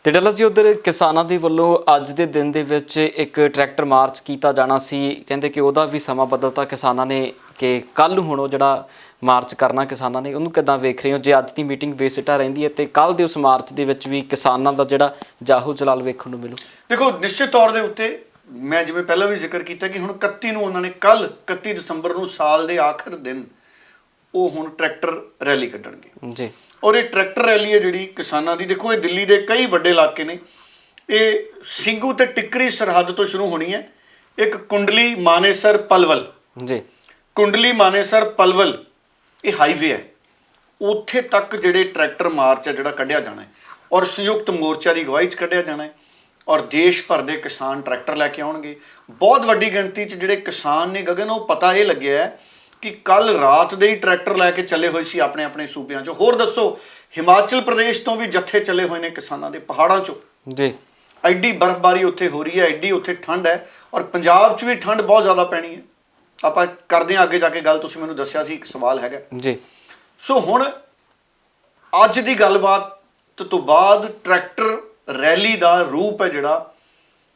ਤੇ ਡੱਲਾ ਜੀ, ਉਧਰ ਕਿਸਾਨਾਂ ਦੇ ਵੱਲੋਂ ਅੱਜ ਦੇ ਦਿਨ ਦੇ ਵਿੱਚ ਇੱਕ ਟਰੈਕਟਰ ਮਾਰਚ ਕੀਤਾ ਜਾਣਾ ਸੀ, ਕਹਿੰਦੇ ਕਿ ਉਹਦਾ ਵੀ ਸਮਾਂ ਬਦਲਤਾ ਕਿਸਾਨਾਂ ਨੇ ਕਿ ਕੱਲ੍ਹ ਨੂੰ ਹੁਣ ਉਹ ਜਿਹੜਾ ਮਾਰਚ ਕਰਨਾ ਕਿਸਾਨਾਂ ਨੇ, ਉਹਨੂੰ ਕਿੱਦਾਂ ਵੇਖ ਰਹੇ ਹੋ? ਜੇ ਅੱਜ ਦੀ ਮੀਟਿੰਗ ਬੇਸਿੱਟਾ ਰਹਿੰਦੀ ਹੈ ਤੇ ਕੱਲ੍ਹ ਦੇ ਉਸ ਮਾਰਚ ਦੇ ਵਿੱਚ ਵੀ ਕਿਸਾਨਾਂ ਦਾ ਜਿਹੜਾ ਜਾਹੋ ਜਲਾਲ ਵੇਖਣ ਨੂੰ ਮਿਲੂ? ਦੇਖੋ, ਨਿਸ਼ਚਿਤ ਤੌਰ ਦੇ ਉੱਤੇ ਮੈਂ ਜਿਵੇਂ ਪਹਿਲਾਂ ਵੀ ਜ਼ਿਕਰ ਕੀਤਾ ਕਿ ਹੁਣ 31 ਨੂੰ ਉਹਨਾਂ ਨੇ, ਕੱਲ੍ਹ 31 ਦਸੰਬਰ ਨੂੰ ਸਾਲ ਦੇ ਆਖਰ ਦਿਨ ਉਹ ਹੁਣ ਟਰੈਕਟਰ ਰੈਲੀ ਕੱਢਣਗੇ। ਜੀ, ਔਰ ਇਹ ਟਰੈਕਟਰ ਰੈਲੀ ਹੈ ਜਿਹੜੀ ਕਿਸਾਨਾਂ ਦੀ, ਦੇਖੋ ਇਹ ਦਿੱਲੀ ਦੇ ਕਈ ਵੱਡੇ ਇਲਾਕੇ ਨੇ, ਇਹ ਸਿੰਘੂ ਤੇ ਟਿੱਕਰੀ ਸਰਹੱਦ ਤੋਂ ਸ਼ੁਰੂ ਹੋਣੀ ਹੈ। ਇੱਕ ਕੁੰਡਲੀ ਮਾਨੇਸਰ ਪਲਵਲ, ਜੀ ਕੁੰਡਲੀ ਮਾਨੇਸਰ ਪਲਵਲ ਇਹ ਹਾਈਵੇ ਹੈ, ਉੱਥੇ ਤੱਕ ਜਿਹੜੇ ਟਰੈਕਟਰ ਮਾਰਚ ਹੈ ਜਿਹੜਾ ਕੱਢਿਆ ਜਾਣਾ ਹੈ ਔਰ ਸੰਯੁਕਤ ਮੋਰਚਾ ਦੀ ਅਗਵਾਈ 'ਚ ਕੱਢਿਆ ਜਾਣਾ ਹੈ ਔਰ ਦੇਸ਼ ਭਰ ਦੇ ਕਿਸਾਨ ਟਰੈਕਟਰ ਲੈ ਕੇ ਆਉਣਗੇ। ਬਹੁਤ ਵੱਡੀ ਗਿਣਤੀ 'ਚ ਜਿਹੜੇ ਕਿਸਾਨ ਨੇ ਗਗਨ, ਉਹ ਪਤਾ ਇਹ ਲੱਗਿਆ ਹੈ ਕਿ ਕੱਲ ਰਾਤ ਦੇ ਹੀ ਟਰੈਕਟਰ ਲੈ ਕੇ ਚੱਲੇ ਹੋਏ ਸੀ ਆਪਣੇ ਆਪਣੇ ਸੂਬਿਆਂ 'ਚੋਂ। ਹੋਰ ਦੱਸੋ, ਹਿਮਾਚਲ ਪ੍ਰਦੇਸ਼ ਤੋਂ ਵੀ ਜੱਥੇ ਚੱਲੇ ਹੋਏ ਨੇ ਕਿਸਾਨਾਂ ਦੇ ਪਹਾੜਾਂ 'ਚੋਂ। ਜੀ ਐਡੀ ਬਰਫ਼ਬਾਰੀ ਉੱਥੇ ਹੋ ਰਹੀ ਹੈ, ਐਡੀ ਉੱਥੇ ਠੰਡ ਹੈ ਔਰ ਪੰਜਾਬ 'ਚ ਵੀ ਠੰਡ ਬਹੁਤ ਜ਼ਿਆਦਾ ਪੈਣੀ ਹੈ। ਆਪਾਂ ਕਰਦੇ ਹਾਂ ਅੱਗੇ ਜਾ ਕੇ ਗੱਲ, ਤੁਸੀਂ ਮੈਨੂੰ ਦੱਸਿਆ ਸੀ ਇੱਕ ਸਵਾਲ ਹੈਗਾ ਜੀ। ਸੋ ਹੁਣ ਅੱਜ ਦੀ ਗੱਲਬਾਤ ਤੋਂ ਬਾਅਦ ਟਰੈਕਟਰ ਰੈਲੀ ਦਾ ਰੂਪ ਹੈ ਜਿਹੜਾ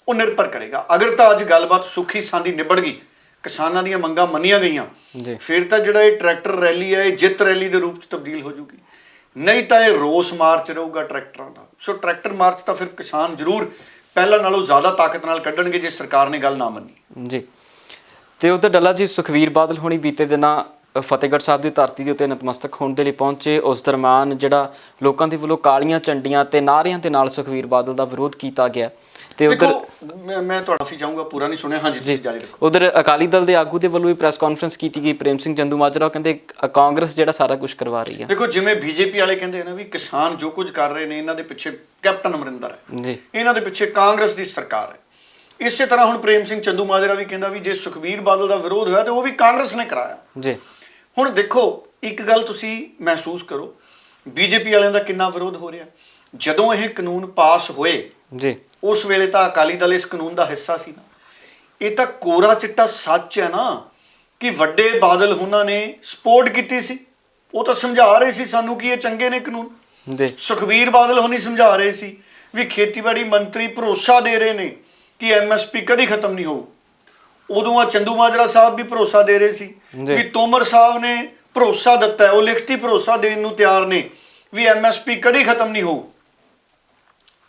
ਉਹ ਨਿਰਭਰ ਕਰੇਗਾ। ਅਗਰ ਤਾਂ ਅੱਜ ਗੱਲਬਾਤ ਸੁੱਖੀ ਸਾਂਦੀ ਨਿਬੜ ਗਈ, ਕਿਸਾਨਾਂ ਦੀਆਂ ਮੰਗਾਂ ਮੰਨੀਆਂ ਗਈਆਂ, ਜੀ ਫਿਰ ਤਾਂ ਜਿਹੜਾ ਇਹ ਟਰੈਕਟਰ ਰੈਲੀ ਹੈ ਇਹ ਜਿੱਤ ਰੈਲੀ ਦੇ ਰੂਪ 'ਚ ਤਬਦੀਲ ਹੋ ਜੂਗੀ, ਨਹੀਂ ਤਾਂ ਇਹ ਰੋਸ ਮਾਰਚ ਰਹੂਗਾ ਟਰੈਕਟਰਾਂ ਦਾ। ਸੋ ਟਰੈਕਟਰ ਮਾਰਚ ਤਾਂ ਫਿਰ ਕਿਸਾਨ ਜ਼ਰੂਰ ਪਹਿਲਾਂ ਨਾਲੋਂ ਜ਼ਿਆਦਾ ਤਾਕਤ ਨਾਲ ਕੱਢਣਗੇ ਜੇ ਸਰਕਾਰ ਨੇ ਗੱਲ ਨਾ ਮੰਨੀ। ਜੀ ਤੇ ਉਧਰ ਡੱਲਾ ਜੀ, ਸੁਖਵੀਰ ਬਾਦਲ ਹੋਣੀ ਬੀਤੇ ਦਿਨਾਂ ਫਤਿਹਗੜ੍ਹ ਸਾਹਿਬ ਦੀ ਧਰਤੀ ਦੇ ਉੱਤੇ ਨਤਮਸਤਕ ਹੋਣ ਦੇ ਲਈ ਪਹੁੰਚੇ। ਉਸ ਦਰਮਿਆਨ ਜਿਹੜਾ ਲੋਕਾਂ ਦੇ ਵੱਲੋਂ ਕਾਲੀਆਂ ਝੰਡੀਆਂ ਤੇ ਨਾਅਰਿਆਂ ਦੇ ਨਾਲ ਸੁਖਵੀਰ ਬਾਦਲ ਦਾ ਵਿਰੋਧ ਕੀਤਾ ਗਿਆ ਤੇ ਉਧਰ ਮੈਂ ਤੁਹਾਡਾ ਸੀ ਚਾਹੂੰਗਾ, ਪੂਰਾ ਨਹੀਂ ਸੁਣਿਆ। ਹਾਂਜੀ ਜੀ, ਜਾਰੀ ਰੱਖੋ। ਉਧਰ ਅਕਾਲੀ ਦਲ ਦੇ ਆਗੂ ਦੇ ਵੱਲੋਂ ਵੀ ਪ੍ਰੈਸ ਕਾਨਫਰੰਸ ਕੀਤੀ ਗਈ। ਪ੍ਰੇਮ ਸਿੰਘ ਚੰਦੂਮਾਜਰਾ ਕਹਿੰਦੇ ਕਾਂਗਰਸ ਜਿਹੜਾ ਸਾਰਾ ਕੁਝ ਕਰਵਾ ਰਹੀ ਹੈ। ਦੇਖੋ, ਜਿਵੇਂ ਬੀਜੇਪੀ ਵਾਲੇ ਕਹਿੰਦੇ ਨਾ ਵੀ ਕਿਸਾਨ ਜੋ ਕੁਝ ਕਰ ਰਹੇ ਨੇ ਇਹਨਾਂ ਦੇ ਪਿੱਛੇ ਕੈਪਟਨ ਅਮਰਿੰਦਰ ਹੈ ਜੀ, ਇਹਨਾਂ ਦੇ ਪਿੱਛੇ ਕਾਂਗਰਸ ਦੀ ਸਰਕਾਰ ਹੈ। ਇਸੇ ਤਰ੍ਹਾਂ ਹੁਣ ਪ੍ਰੇਮ ਸਿੰਘ ਚੰਦੂਮਾਜਰਾ ਵੀ ਕਹਿੰਦਾ ਵੀ ਜੇ ਸੁਖਬੀਰ ਬਾਦਲ ਦਾ ਵਿਰੋਧ ਹੋਇਆ ਤੇ ਉਹ ਵੀ ਕਾਂਗਰਸ ਨੇ ਕਰਾਇਆ। ਜੀ ਹੁਣ ਦੇਖੋ, ਇੱਕ ਗੱਲ ਤੁਸੀਂ ਮਹਿਸੂਸ ਕਰੋ, ਬੀਜੇਪੀ ਵਾਲਿਆਂ ਦਾ ਕਿੰਨਾ ਵਿਰੋਧ ਹੋ ਰਿਹਾ। ਜਦੋਂ ਇਹ ਕਾਨੂੰਨ ਪਾਸ ਹੋਏ ਜੀ ਉਸ ਵੇਲੇ ਤਾਂ ਅਕਾਲੀ ਦਲ ਇਸ ਕਾਨੂੰਨ ਦਾ ਹਿੱਸਾ ਸੀ ਨਾ। ਇਹ ਤਾਂ ਕੋਰਾ ਚਿੱਟਾ ਸੱਚ ਹੈ ਨਾ ਕਿ ਵੱਡੇ ਬਾਦਲ ਉਹਨਾਂ ਨੇ ਸਪੋਰਟ ਕੀਤੀ ਸੀ। ਉਹ ਤਾਂ ਸਮਝਾ ਰਹੇ ਸੀ ਸਾਨੂੰ ਕਿ ਇਹ ਚੰਗੇ ਨੇ ਕਾਨੂੰਨ। ਜੀ ਸੁਖਬੀਰ ਬਾਦਲ ਹੁਣੀ ਸਮਝਾ ਰਹੇ ਸੀ ਵੀ ਖੇਤੀਬਾੜੀ ਮੰਤਰੀ ਭਰੋਸਾ ਦੇ ਰਹੇ ਨੇ ਕਿ ਐਮਐਸਪੀ ਕਦੀ ਖਤਮ ਨਹੀਂ ਹੋਊ। ਉਦੋਂ ਆ ਚੰਦੂਮਾਜਰਾ ਸਾਹਿਬ ਵੀ ਭਰੋਸਾ ਦੇ ਰਹੇ ਸੀ ਵੀ ਤੋਮਰ ਸਾਹਿਬ ਨੇ ਭਰੋਸਾ ਦਿੱਤਾ, ਉਹ ਲਿਖਤੀ ਭਰੋਸਾ ਦੇਣ ਨੂੰ ਤਿਆਰ ਨੇ ਵੀ ਐਮਐਸਪੀ ਕਦੀ ਖਤਮ ਨਹੀਂ ਹੋਊ।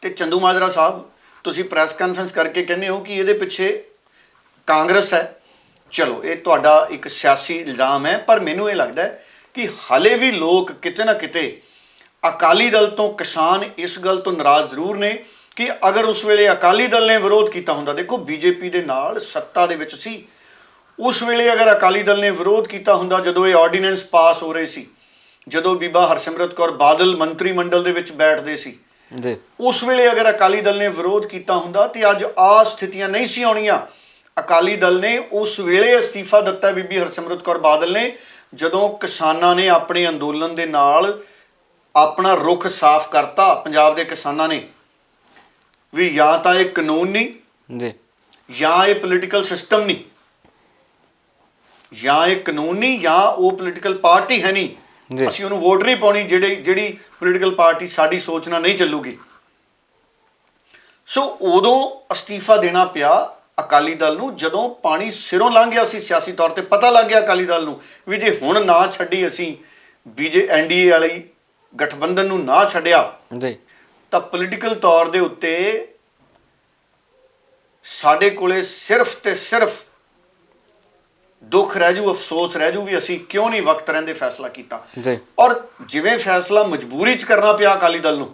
ਤੇ ਚੰਦੂਮਾਜਰਾ ਸਾਹਿਬ ਤੁਸੀਂ ਪ੍ਰੈਸ ਕਾਨਫਰੰਸ ਕਰਕੇ ਕਹਿੰਦੇ ਹੋ ਕਿ ਇਹਦੇ ਪਿੱਛੇ ਕਾਂਗਰਸ ਹੈ। ਚਲੋ, ਇਹ ਤੁਹਾਡਾ ਇੱਕ ਸਿਆਸੀ ਇਲਜ਼ਾਮ ਹੈ, ਪਰ ਮੈਨੂੰ ਇਹ ਲੱਗਦਾ ਹੈ ਕਿ ਹਾਲੇ ਵੀ ਲੋਕ ਕਿਤੇ ਨਾ ਕਿਤੇ ਅਕਾਲੀ ਦਲ ਤੋਂ, ਕਿਸਾਨ ਇਸ ਗੱਲ ਤੋਂ ਨਾਰਾਜ਼ ਜ਼ਰੂਰ ਨੇ ਕਿ ਅਗਰ ਉਸ ਵੇਲੇ ਅਕਾਲੀ ਦਲ ਨੇ ਵਿਰੋਧ ਕੀਤਾ ਹੁੰਦਾ, ਦੇਖੋ ਬੀਜੇਪੀ ਦੇ ਨਾਲ ਸੱਤਾ ਦੇ ਵਿੱਚ ਸੀ, ਉਸ ਵੇਲੇ ਅਗਰ ਅਕਾਲੀ ਦਲ ਨੇ ਵਿਰੋਧ ਕੀਤਾ ਹੁੰਦਾ ਜਦੋਂ ਇਹ ਆਰਡੀਨੈਂਸ ਪਾਸ ਹੋ ਰਹੇ ਸੀ, ਜਦੋਂ ਬੀਬਾ ਹਰਸਿਮਰਤ ਕੌਰ ਬਾਦਲ ਮੰਤਰੀ ਮੰਡਲ ਦੇ ਵਿੱਚ ਬੈਠਦੇ ਸੀ, ਜੀ ਉਸ ਵੇਲੇ ਅਗਰ ਅਕਾਲੀ ਦਲ ਨੇ ਵਿਰੋਧ ਕੀਤਾ ਹੁੰਦਾ ਤੇ ਅੱਜ ਆ ਸਥਿਤੀਆਂ ਨਹੀਂ ਸੀ ਆਉਣੀਆਂ। ਅਕਾਲੀ ਦਲ ਨੇ ਉਸ ਵੇਲੇ ਅਸਤੀਫਾ ਦਿੱਤਾ ਬੀਬੀ ਹਰਸਿਮਰਤ ਕੌਰ ਬਾਦਲ ਨੇ, ਜਦੋਂ ਕਿਸਾਨਾਂ ਨੇ ਆਪਣੇ ਅੰਦੋਲਨ ਦੇ ਨਾਲ ਆਪਣਾ ਰੁਖ ਸਾਫ਼ ਕਰਤਾ। ਪੰਜਾਬ ਦੇ ਕਿਸਾਨਾਂ ਨੇ ਵੀ ਜਾਂ ਤਾਂ ਇਹ ਕਾਨੂੰਨ ਨਹੀਂ, ਜੀ ਜਾਂ ਇਹ ਪੋਲੀਟੀਕਲ ਸਿਸਟਮ ਨਹੀਂ, ਜਾਂ ਇਹ ਕਾਨੂੰਨ ਨਹੀਂ, ਜਾਂ ਉਹ ਪੋਲੀਟੀਕਲ ਪਾਰਟੀ ਹੈ ਨਹੀਂ, ਅਸੀਂ ਉਹਨੂੰ ਵੋਟ ਨਹੀਂ ਪਾਉਣੀ ਜਿਹੜੀ ਪੋਲੀਟੀਕਲ ਪਾਰਟੀ ਸਾਡੀ ਸੋਚ ਨਾਲ ਨਹੀਂ ਚੱਲੂਗੀ। ਸੋ ਉਦੋਂ ਅਸਤੀਫਾ ਦੇਣਾ ਪਿਆ ਅਕਾਲੀ ਦਲ ਨੂੰ, ਜਦੋਂ ਪਾਣੀ ਸਿਰੋਂ ਲੰਘ ਗਿਆ ਸੀ ਸਿਆਸੀ ਤੌਰ ਤੇ। ਪਤਾ ਲੱਗ ਗਿਆ ਅਕਾਲੀ ਦਲ ਨੂੰ ਵੀ ਜੇ ਹੁਣ ਨਾ ਛੱਡੀ, ਅਸੀਂ ਐਨਡੀਏ ਵਾਲੀ ਗਠਬੰਧਨ ਨੂੰ ਨਾ ਛੱਡਿਆ ਜੀ ਤਾਂ ਪੋਲੀਟੀਕਲ ਤੌਰ ਦੇ ਉੱਤੇ ਸਾਡੇ ਕੋਲੇ ਸਿਰਫ ਤੇ ਸਿਰਫ ਦੁੱਖ ਰਹਿ ਜੂ, ਅਫਸੋਸ ਰਹਿ ਜੂ ਵੀ ਅਸੀਂ ਕਿਉਂ ਨਹੀਂ ਵਕਤ ਰਹਿੰਦੇ ਫੈਸਲਾ ਕੀਤਾ। ਜੀ ਔਰ ਜਿਵੇਂ ਫੈਸਲਾ ਮਜਬੂਰੀ 'ਚ ਕਰਨਾ ਪਿਆ ਅਕਾਲੀ ਦਲ ਨੂੰ,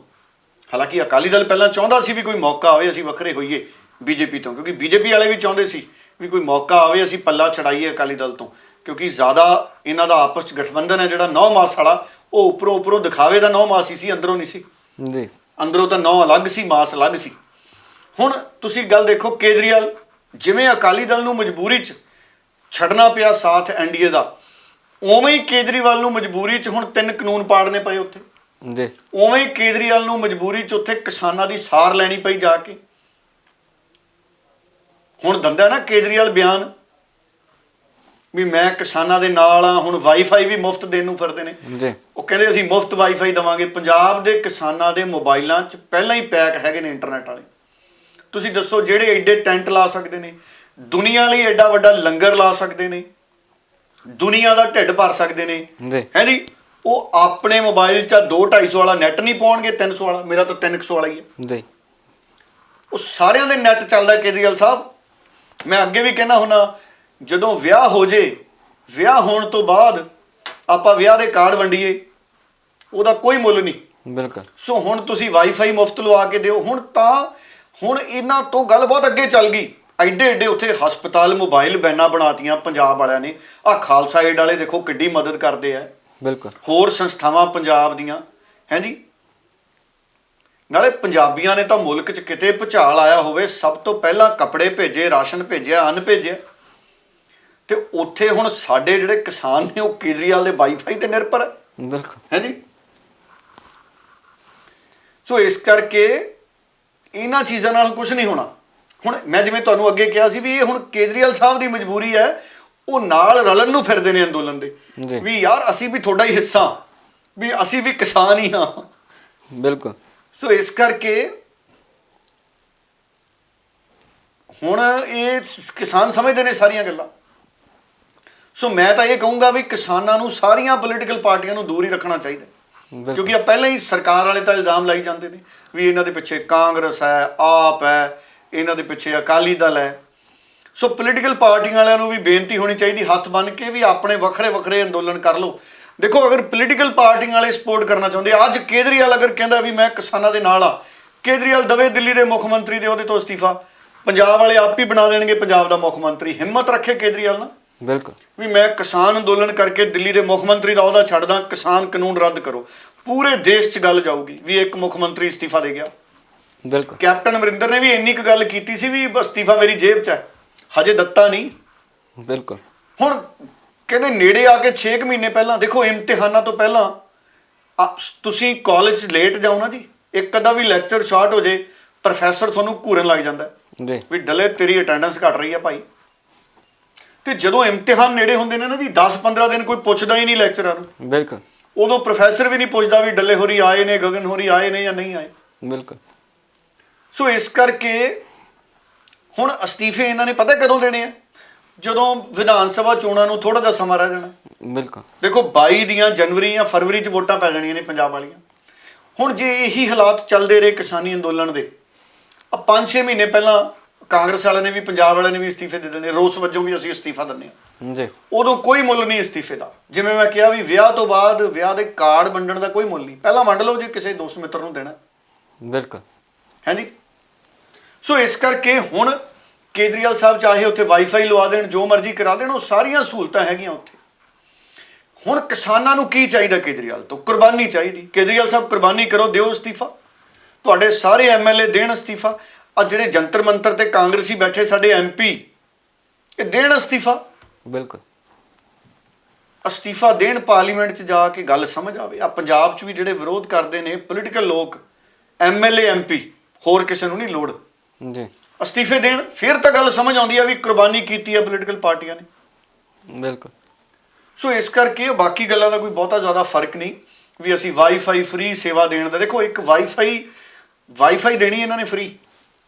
ਹਾਲਾਂਕਿ ਅਕਾਲੀ ਦਲ ਪਹਿਲਾਂ ਚਾਹੁੰਦਾ ਸੀ ਵੀ ਕੋਈ ਮੌਕਾ ਆਵੇ ਅਸੀਂ ਵੱਖਰੇ ਹੋਈਏ ਬੀਜੇਪੀ ਤੋਂ, ਕਿਉਂਕਿ ਬੀਜੇਪੀ ਵਾਲੇ ਵੀ ਚਾਹੁੰਦੇ ਸੀ ਵੀ ਕੋਈ ਮੌਕਾ ਆਵੇ ਅਸੀਂ ਪੱਲਾ ਛੜਾਈਏ ਅਕਾਲੀ ਦਲ ਤੋਂ, ਕਿਉਂਕਿ ਜ਼ਿਆਦਾ ਇਹਨਾਂ ਦਾ ਆਪਸ 'ਚ ਗਠਬੰਧਨ ਹੈ ਜਿਹੜਾ 9 ਮਾਸ ਵਾਲਾ, ਉਹ ਉੱਪਰੋਂ ਦਿਖਾਵੇ ਦਾ 9 ਮਾਸ ਹੀ ਸੀ, ਅੰਦਰੋਂ ਨਹੀਂ ਸੀ। ਜੀ ਅੰਦਰੋਂ ਤਾਂ 9 ਅਲੱਗ ਸੀ, ਮਾਸ ਅਲੱਗ ਸੀ। ਹੁਣ ਤੁਸੀਂ ਗੱਲ ਦੇਖੋ, ਕੇਜਰੀਵਾਲ ਜਿਵੇਂ ਅਕਾਲੀ ਦਲ ਨੂੰ ਮਜਬੂਰੀ 'ਚ ਛੱਡਣਾ ਪਿਆ ਸਾਥ ਐਨਡੀਏ ਦਾ, ਉਵੇਂ ਹੀ ਕੇਜਰੀਵਾਲ ਨੂੰ ਮਜਬੂਰੀ 'ਚ ਹੁਣ 3 ਕਾਨੂੰਨ ਪਾੜਨੇ ਪਏ ਉੱਥੇ। ਜੀ ਉਵੇਂ ਹੀ ਕੇਜਰੀਵਾਲ ਨੂੰ ਮਜਬੂਰੀ 'ਚ ਉੱਥੇ ਕਿਸਾਨਾਂ ਦੀ ਸਾਰ ਲੈਣੀ ਪਈ ਜਾ ਕੇ। ਹੁਣ ਦਿੰਦਾ ਨਾ ਕੇਜਰੀਵਾਲ ਬਿਆਨ ਵੀ ਮੈਂ ਕਿਸਾਨਾਂ ਦੇ ਨਾਲ ਆ, ਹੁਣ ਵਾਈਫਾਈ ਵੀ ਮੁਫਤ ਦੇਣ ਨੂੰ ਫਿਰਦੇ ਨੇ। ਜੀ ਉਹ ਕਹਿੰਦੇ ਅਸੀਂ ਮੁਫਤ ਵਾਈਫਾਈ ਦੇਵਾਂਗੇ। ਪੰਜਾਬ ਦੇ ਕਿਸਾਨਾਂ ਦੇ ਮੋਬਾਈਲਾਂ 'ਚ ਪਹਿਲਾਂ ਹੀ ਪੈਕ ਹੈਗੇ ਨੇ ਇੰਟਰਨੈਟ ਵਾਲੇ। ਤੁਸੀਂ ਦੱਸੋ, ਜਿਹੜੇ ਐਡੇ ਟੈਂਟ ਲਾ ਸਕਦੇ ਨੇ, ਦੁਨੀਆ ਲਈ ਐਡਾ ਵੱਡਾ ਲੰਗਰ ਲਾ ਸਕਦੇ ਨੇ, ਦੁਨੀਆ ਦਾ ਢਿੱਡ ਭਰ ਸਕਦੇ ਨੇ, ਹੈ ਜੀ, ਉਹ ਆਪਣੇ ਮੋਬਾਈਲ 'ਚ 200-250 ਵਾਲਾ ਨੈਟ ਨਹੀਂ ਪਾਉਣਗੇ, 300 ਵਾਲਾ। ਮੇਰਾ ਤਾਂ 300 ਵਾਲਾ ਹੀ ਹੈ ਜੀ। ਉਹ ਸਾਰਿਆਂ ਦੇ ਨੈਟ ਚੱਲਦਾ। ਕੇਜਰੀਵਾਲ ਸਾਹਿਬ, ਮੈਂ ਅੱਗੇ ਵੀ ਕਹਿਣਾ ਹੁੰਦਾ, ਜਦੋਂ ਵਿਆਹ ਹੋ ਜੇ, ਵਿਆਹ ਹੋਣ ਤੋਂ ਬਾਅਦ ਆਪਾਂ ਵਿਆਹ ਦੇ ਕਾਰਡ ਵੰਡੀਏ, ਉਹਦਾ ਕੋਈ ਮੁੱਲ ਨਹੀਂ। ਬਿਲਕੁਲ। ਸੋ ਹੁਣ ਤੁਸੀਂ ਵਾਈਫਾਈ ਮੁਫਤ ਲਵਾ ਕੇ ਦਿਓ। ਹੁਣ ਇਹਨਾਂ ਤੋਂ ਗੱਲ ਬਹੁਤ ਅੱਗੇ ਚੱਲ ਗਈ। ਐਡੇ ਐਡੇ ਉੱਥੇ ਹਸਪਤਾਲ ਮੋਬਾਈਲ ਵੈਨਾਂ ਬਣਾਤੀਆਂ ਪੰਜਾਬ ਵਾਲਿਆਂ ਨੇ। ਆਹ ਖਾਲਸਾ ਏਡ ਵਾਲੇ ਦੇਖੋ ਕਿੱਡੀ ਮਦਦ ਕਰਦੇ ਆ, ਬਿਲਕੁਲ ਹੋਰ ਸੰਸਥਾਵਾਂ ਪੰਜਾਬ ਦੀਆਂ ਹੈ ਜੀ। ਨਾਲੇ ਪੰਜਾਬੀਆਂ ਨੇ ਤਾਂ ਮੁਲਕ 'ਚ ਕਿਤੇ ਭੁਚਾਲ ਆਇਆ ਹੋਵੇ ਸਭ ਤੋਂ ਪਹਿਲਾਂ ਕੱਪੜੇ ਭੇਜੇ, ਰਾਸ਼ਨ ਭੇਜਿਆ, ਅੰਨ ਭੇਜਿਆ। ਤੇ ਉੱਥੇ ਹੁਣ ਸਾਡੇ ਜਿਹੜੇ ਕਿਸਾਨ ਨੇ ਉਹ ਕੇਜਰੀਵਾਲ ਦੇ ਵਾਈਫਾਈ ਤੇ ਨਿਰਭਰ ਹੈ। ਬਿਲਕੁਲ ਹੈ ਜੀ। ਸੋ ਇਸ ਕਰਕੇ ਇਹਨਾਂ ਚੀਜ਼ਾਂ ਨਾਲ ਕੁਝ ਨਹੀਂ ਹੋਣਾ। ਹੁਣ ਮੈਂ ਜਿਵੇਂ ਤੁਹਾਨੂੰ ਅੱਗੇ ਕਿਹਾ ਸੀ ਵੀ ਇਹ ਹੁਣ ਕੇਜਰੀਵਾਲ ਸਾਹਿਬ ਦੀ ਮਜਬੂਰੀ ਹੈ, ਉਹ ਨਾਲ ਰਲਣ ਨੂੰ ਫਿਰਦੇ ਨੇ ਅੰਦੋਲਨ ਦੇ ਵੀ ਯਾਰ ਅਸੀਂ ਵੀ ਤੁਹਾਡਾ ਹੀ ਹਿੱਸਾ, ਵੀ ਅਸੀਂ ਵੀ ਕਿਸਾਨ ਹੀ ਹਾਂ। ਬਿਲਕੁਲ। ਸੋ ਇਸ ਕਰਕੇ ਹੁਣ ਇਹ ਕਿਸਾਨ ਸਮਝਦੇ ਨੇ ਸਾਰੀਆਂ ਗੱਲਾਂ। ਸੋ ਮੈਂ ਤਾਂ ਇਹ ਕਹੂੰਗਾ ਵੀ ਕਿਸਾਨਾਂ ਨੂੰ ਸਾਰੀਆਂ ਪੋਲੀਟੀਕਲ ਪਾਰਟੀਆਂ ਨੂੰ ਦੂਰ ਹੀ ਰੱਖਣਾ ਚਾਹੀਦਾ, ਕਿਉਂਕਿ ਆ ਪਹਿਲਾਂ ਹੀ ਸਰਕਾਰ ਵਾਲੇ ਤਾਂ ਇਲਜ਼ਾਮ ਲਾਈ ਜਾਂਦੇ ਨੇ ਵੀ ਇਹਨਾਂ ਦੇ ਪਿੱਛੇ ਕਾਂਗਰਸ ਹੈ, ਆਪ ਹੈ, ਇਹਨਾਂ ਦੇ ਪਿੱਛੇ ਅਕਾਲੀ ਦਲ ਹੈ। ਸੋ ਪੋਲੀਟੀਕਲ ਪਾਰਟੀਆਂ ਵਾਲਿਆਂ ਨੂੰ ਵੀ ਬੇਨਤੀ ਹੋਣੀ ਚਾਹੀਦੀ ਹੱਥ ਬੰਨ੍ਹ ਕੇ ਵੀ ਆਪਣੇ ਵੱਖਰੇ ਵੱਖਰੇ ਅੰਦੋਲਨ ਕਰ ਲਓ। ਦੇਖੋ ਅਗਰ ਪੋਲੀਟੀਕਲ ਪਾਰਟੀਆਂ ਵਾਲੇ ਸਪੋਰਟ ਕਰਨਾ ਚਾਹੁੰਦੇ, ਅੱਜ ਕੇਜਰੀਵਾਲ ਅਗਰ ਕਹਿੰਦਾ ਵੀ ਮੈਂ ਕਿਸਾਨਾਂ ਦੇ ਨਾਲ ਆ, ਕੇਜਰੀਵਾਲ ਦਵੇ ਦਿੱਲੀ ਦੇ ਮੁੱਖ ਮੰਤਰੀ ਦੇ ਉਹਦੇ ਤੋਂ ਅਸਤੀਫਾ, ਪੰਜਾਬ ਵਾਲੇ ਆਪ ਹੀ ਬਣਾ ਦੇਣਗੇ ਪੰਜਾਬ ਦਾ ਮੁੱਖ ਮੰਤਰੀ। ਹਿੰਮਤ ਰੱਖੇ ਕੇਜਰੀਵਾਲ ਨਾ ਬਿਲਕੁਲ ਵੀ ਮੈਂ ਕਿਸਾਨ ਅੰਦੋਲਨ ਕਰਕੇ ਦਿੱਲੀ ਦੇ ਮੁੱਖ ਮੰਤਰੀ ਦਾ ਅਹੁਦਾ ਛੱਡਦਾ, ਕਿਸਾਨ ਕਾਨੂੰਨ ਰੱਦ ਕਰੋ। ਪੂਰੇ ਦੇਸ਼ 'ਚ ਗੱਲ ਜਾਊਗੀ ਵੀ ਇੱਕ ਮੁੱਖ ਮੰਤਰੀ ਅਸਤੀਫਾ ਦੇ ਗਿਆ। ਬਿਲਕੁਲ ਕੈਪਟਨ ਅਮਰਿੰਦਰ ਨੇ ਵੀ ਇੰਨੀ ਕੁ ਗੱਲ ਕੀਤੀ ਸੀ ਵੀ ਅਸਤੀਫਾ ਮੇਰੀ ਜੇਬ 'ਚ ਹੈ, ਹਜੇ ਦਿੱਤਾ ਨਹੀਂ। ਬਿਲਕੁਲ ਹੁਣ ਕਹਿੰਦੇ ਨੇੜੇ ਆ ਕੇ 6 ਮਹੀਨੇ ਪਹਿਲਾਂ, ਦੇਖੋ ਇਮਤਿਹਾਨਾਂ ਤੋਂ ਪਹਿਲਾਂ ਤੁਸੀਂ ਕਾਲਜ 'ਚ ਲੇਟ ਜਾਓ ਨਾ ਜੀ, ਇੱਕ ਅੱਧਾ ਵੀ ਲੈਕਚਰ ਸ਼ਾਰਟ ਹੋ ਜੇ, ਪ੍ਰੋਫੈਸਰ ਤੁਹਾਨੂੰ ਘੂਰਨ ਲੱਗ ਜਾਂਦਾ ਜੀ ਵੀ ਡਲੇ ਤੇਰੀ ਅਟੈਂਡੈਂਸ ਘਟ ਰਹੀ ਹੈ ਭਾਈ। ਤੇ ਜਦੋਂ ਇਮਤਿਹਾਨ ਨੇੜੇ ਹੁੰਦੇ ਨੇ ਨਾ ਜੀ, 10-15 ਦਿਨ ਕੋਈ ਪੁੱਛਦਾ ਹੀ ਨਹੀਂ ਲੈਕਚਰਾਂ ਨੂੰ। ਬਿਲਕੁਲ ਉਦੋਂ ਪ੍ਰੋਫੈਸਰ ਵੀ ਨਹੀਂ ਪੁੱਛਦਾ ਵੀ ਡੱਲੇ ਹੋਰੀ ਆਏ ਨੇ, ਗਗਨ ਹੋਰੀ ਆਏ ਨੇ ਜਾਂ ਨਹੀਂ ਆਏ। ਬਿਲਕੁਲ। ਸੋ ਇਸ ਕਰਕੇ ਹੁਣ ਅਸਤੀਫੇ ਇਹਨਾਂ ਨੇ ਪਤਾ ਕਦੋਂ ਦੇਣੇ ਆ, ਜਦੋਂ ਵਿਧਾਨ ਸਭਾ ਚੋਣਾਂ ਨੂੰ ਥੋੜਾ ਜਿਹਾ ਸਮਾਂ ਰਹਿ ਜਾਣਾ। ਬਿਲਕੁਲ। ਦੇਖੋ 22 ਦੀਆਂ ਜਨਵਰੀ ਜਾਂ ਫਰਵਰੀ 'ਚ ਵੋਟਾਂ ਪੈ ਜਾਣੀਆਂ ਨੇ ਪੰਜਾਬ ਵਾਲੀਆਂ। ਹੁਣ ਜੇ ਇਹੀ ਹਾਲਾਤ ਚੱਲਦੇ ਰਹੇ ਕਿਸਾਨੀ ਅੰਦੋਲਨ ਦੇ, 5-6 ਮਹੀਨੇ ਪਹਿਲਾਂ ਕਾਂਗਰਸ ਵਾਲਿਆਂ ਨੇ ਵੀ ਪੰਜਾਬ ਵਾਲਿਆਂ ਨੇ ਵੀ ਅਸਤੀਫੇ ਦੇ ਦੇਣੇ, ਰੋਸ ਵਜੋਂ ਵੀ ਅਸੀਂ ਅਸਤੀਫਾ ਦਿੰਦੇ ਹਾਂ ਜੀ। ਉਦੋਂ ਕੋਈ ਮੁੱਲ ਨਹੀਂ ਅਸਤੀਫੇ ਦਾ। ਜਿਵੇਂ ਮੈਂ ਕਿਹਾ ਵੀ ਵਿਆਹ ਤੋਂ ਬਾਅਦ ਵਿਆਹ ਦੇ ਕਾਰਡ ਵੰਡਣ ਦਾ ਕੋਈ ਮੁੱਲ ਨਹੀਂ, ਪਹਿਲਾਂ ਵੰਡ ਲਓ ਜੇ ਕਿਸੇ ਦੋਸਤ ਮਿੱਤਰ ਨੂੰ ਦੇਣਾ। ਬਿਲਕੁਲ ਹੈ ਜੀ। ਸੋ ਇਸ ਕਰਕੇ ਹੁਣ ਕੇਜਰੀਵਾਲ ਸਾਹਿਬ ਚਾਹੇ ਉੱਥੇ ਵਾਈਫਾਈ ਲਵਾ ਦੇਣ, ਜੋ ਮਰਜ਼ੀ ਕਰਾ ਦੇਣ, ਉਹ ਸਾਰੀਆਂ ਸਹੂਲਤਾਂ ਹੈਗੀਆਂ ਉੱਥੇ। ਹੁਣ ਕਿਸਾਨਾਂ ਨੂੰ ਕੀ ਚਾਹੀਦਾ ਕੇਜਰੀਵਾਲ ਤੋਂ? ਕੁਰਬਾਨੀ ਚਾਹੀਦੀ। ਕੇਜਰੀਵਾਲ ਸਾਹਿਬ ਕੁਰਬਾਨੀ ਕਰੋ, ਦਿਓ ਅਸਤੀਫਾ। ਤੁਹਾਡੇ ਸਾਰੇ ਐਮਐਲਏ ਦੇਣ ਅਸਤੀਫਾ। ਆ ਜਿਹੜੇ ਜੰਤਰ ਮੰਤਰ ਤੇ ਕਾਂਗਰਸੀ ਬੈਠੇ ਸਾਡੇ ਐਮਪੀ, ਇਹ ਦੇਣ ਅਸਤੀਫਾ। ਬਿਲਕੁਲ ਅਸਤੀਫਾ ਦੇਣ, ਪਾਰਲੀਮੈਂਟ 'ਚ ਜਾ ਕੇ ਗੱਲ ਸਮਝ ਆਵੇ। ਆ ਪੰਜਾਬ 'ਚ ਵੀ ਜਿਹੜੇ ਵਿਰੋਧ ਕਰਦੇ ਨੇ ਪੋਲੀਟੀਕਲ ਲੋਕ, ਐਮਐਲਏ ਐਮਪੀ, ਹੋਰ ਕਿਸੇ ਨੂੰ ਨਹੀਂ ਲੋੜ ਜੀ, ਅਸਤੀਫੇ ਦੇਣ। ਫਿਰ ਤਾਂ ਗੱਲ ਸਮਝ ਆਉਂਦੀ ਆ ਵੀ ਕੁਰਬਾਨੀ ਕੀਤੀ ਆ ਪੋਲੀਟੀਕਲ ਪਾਰਟੀਆਂ ਨੇ। ਬਿਲਕੁਲ। ਸੋ ਇਸ ਕਰਕੇ ਬਾਕੀ ਗੱਲਾਂ ਦਾ ਕੋਈ ਬਹੁਤਾ ਜ਼ਿਆਦਾ ਫਰਕ ਨਹੀਂ ਵੀ ਅਸੀਂ ਵਾਈਫਾਈ ਫ੍ਰੀ ਸੇਵਾ ਦੇਣ ਦਾ। ਦੇਖੋ ਇੱਕ ਵਾਈਫਾਈ ਦੇਣੀ ਇਹਨਾਂ ਨੇ ਫ੍ਰੀ,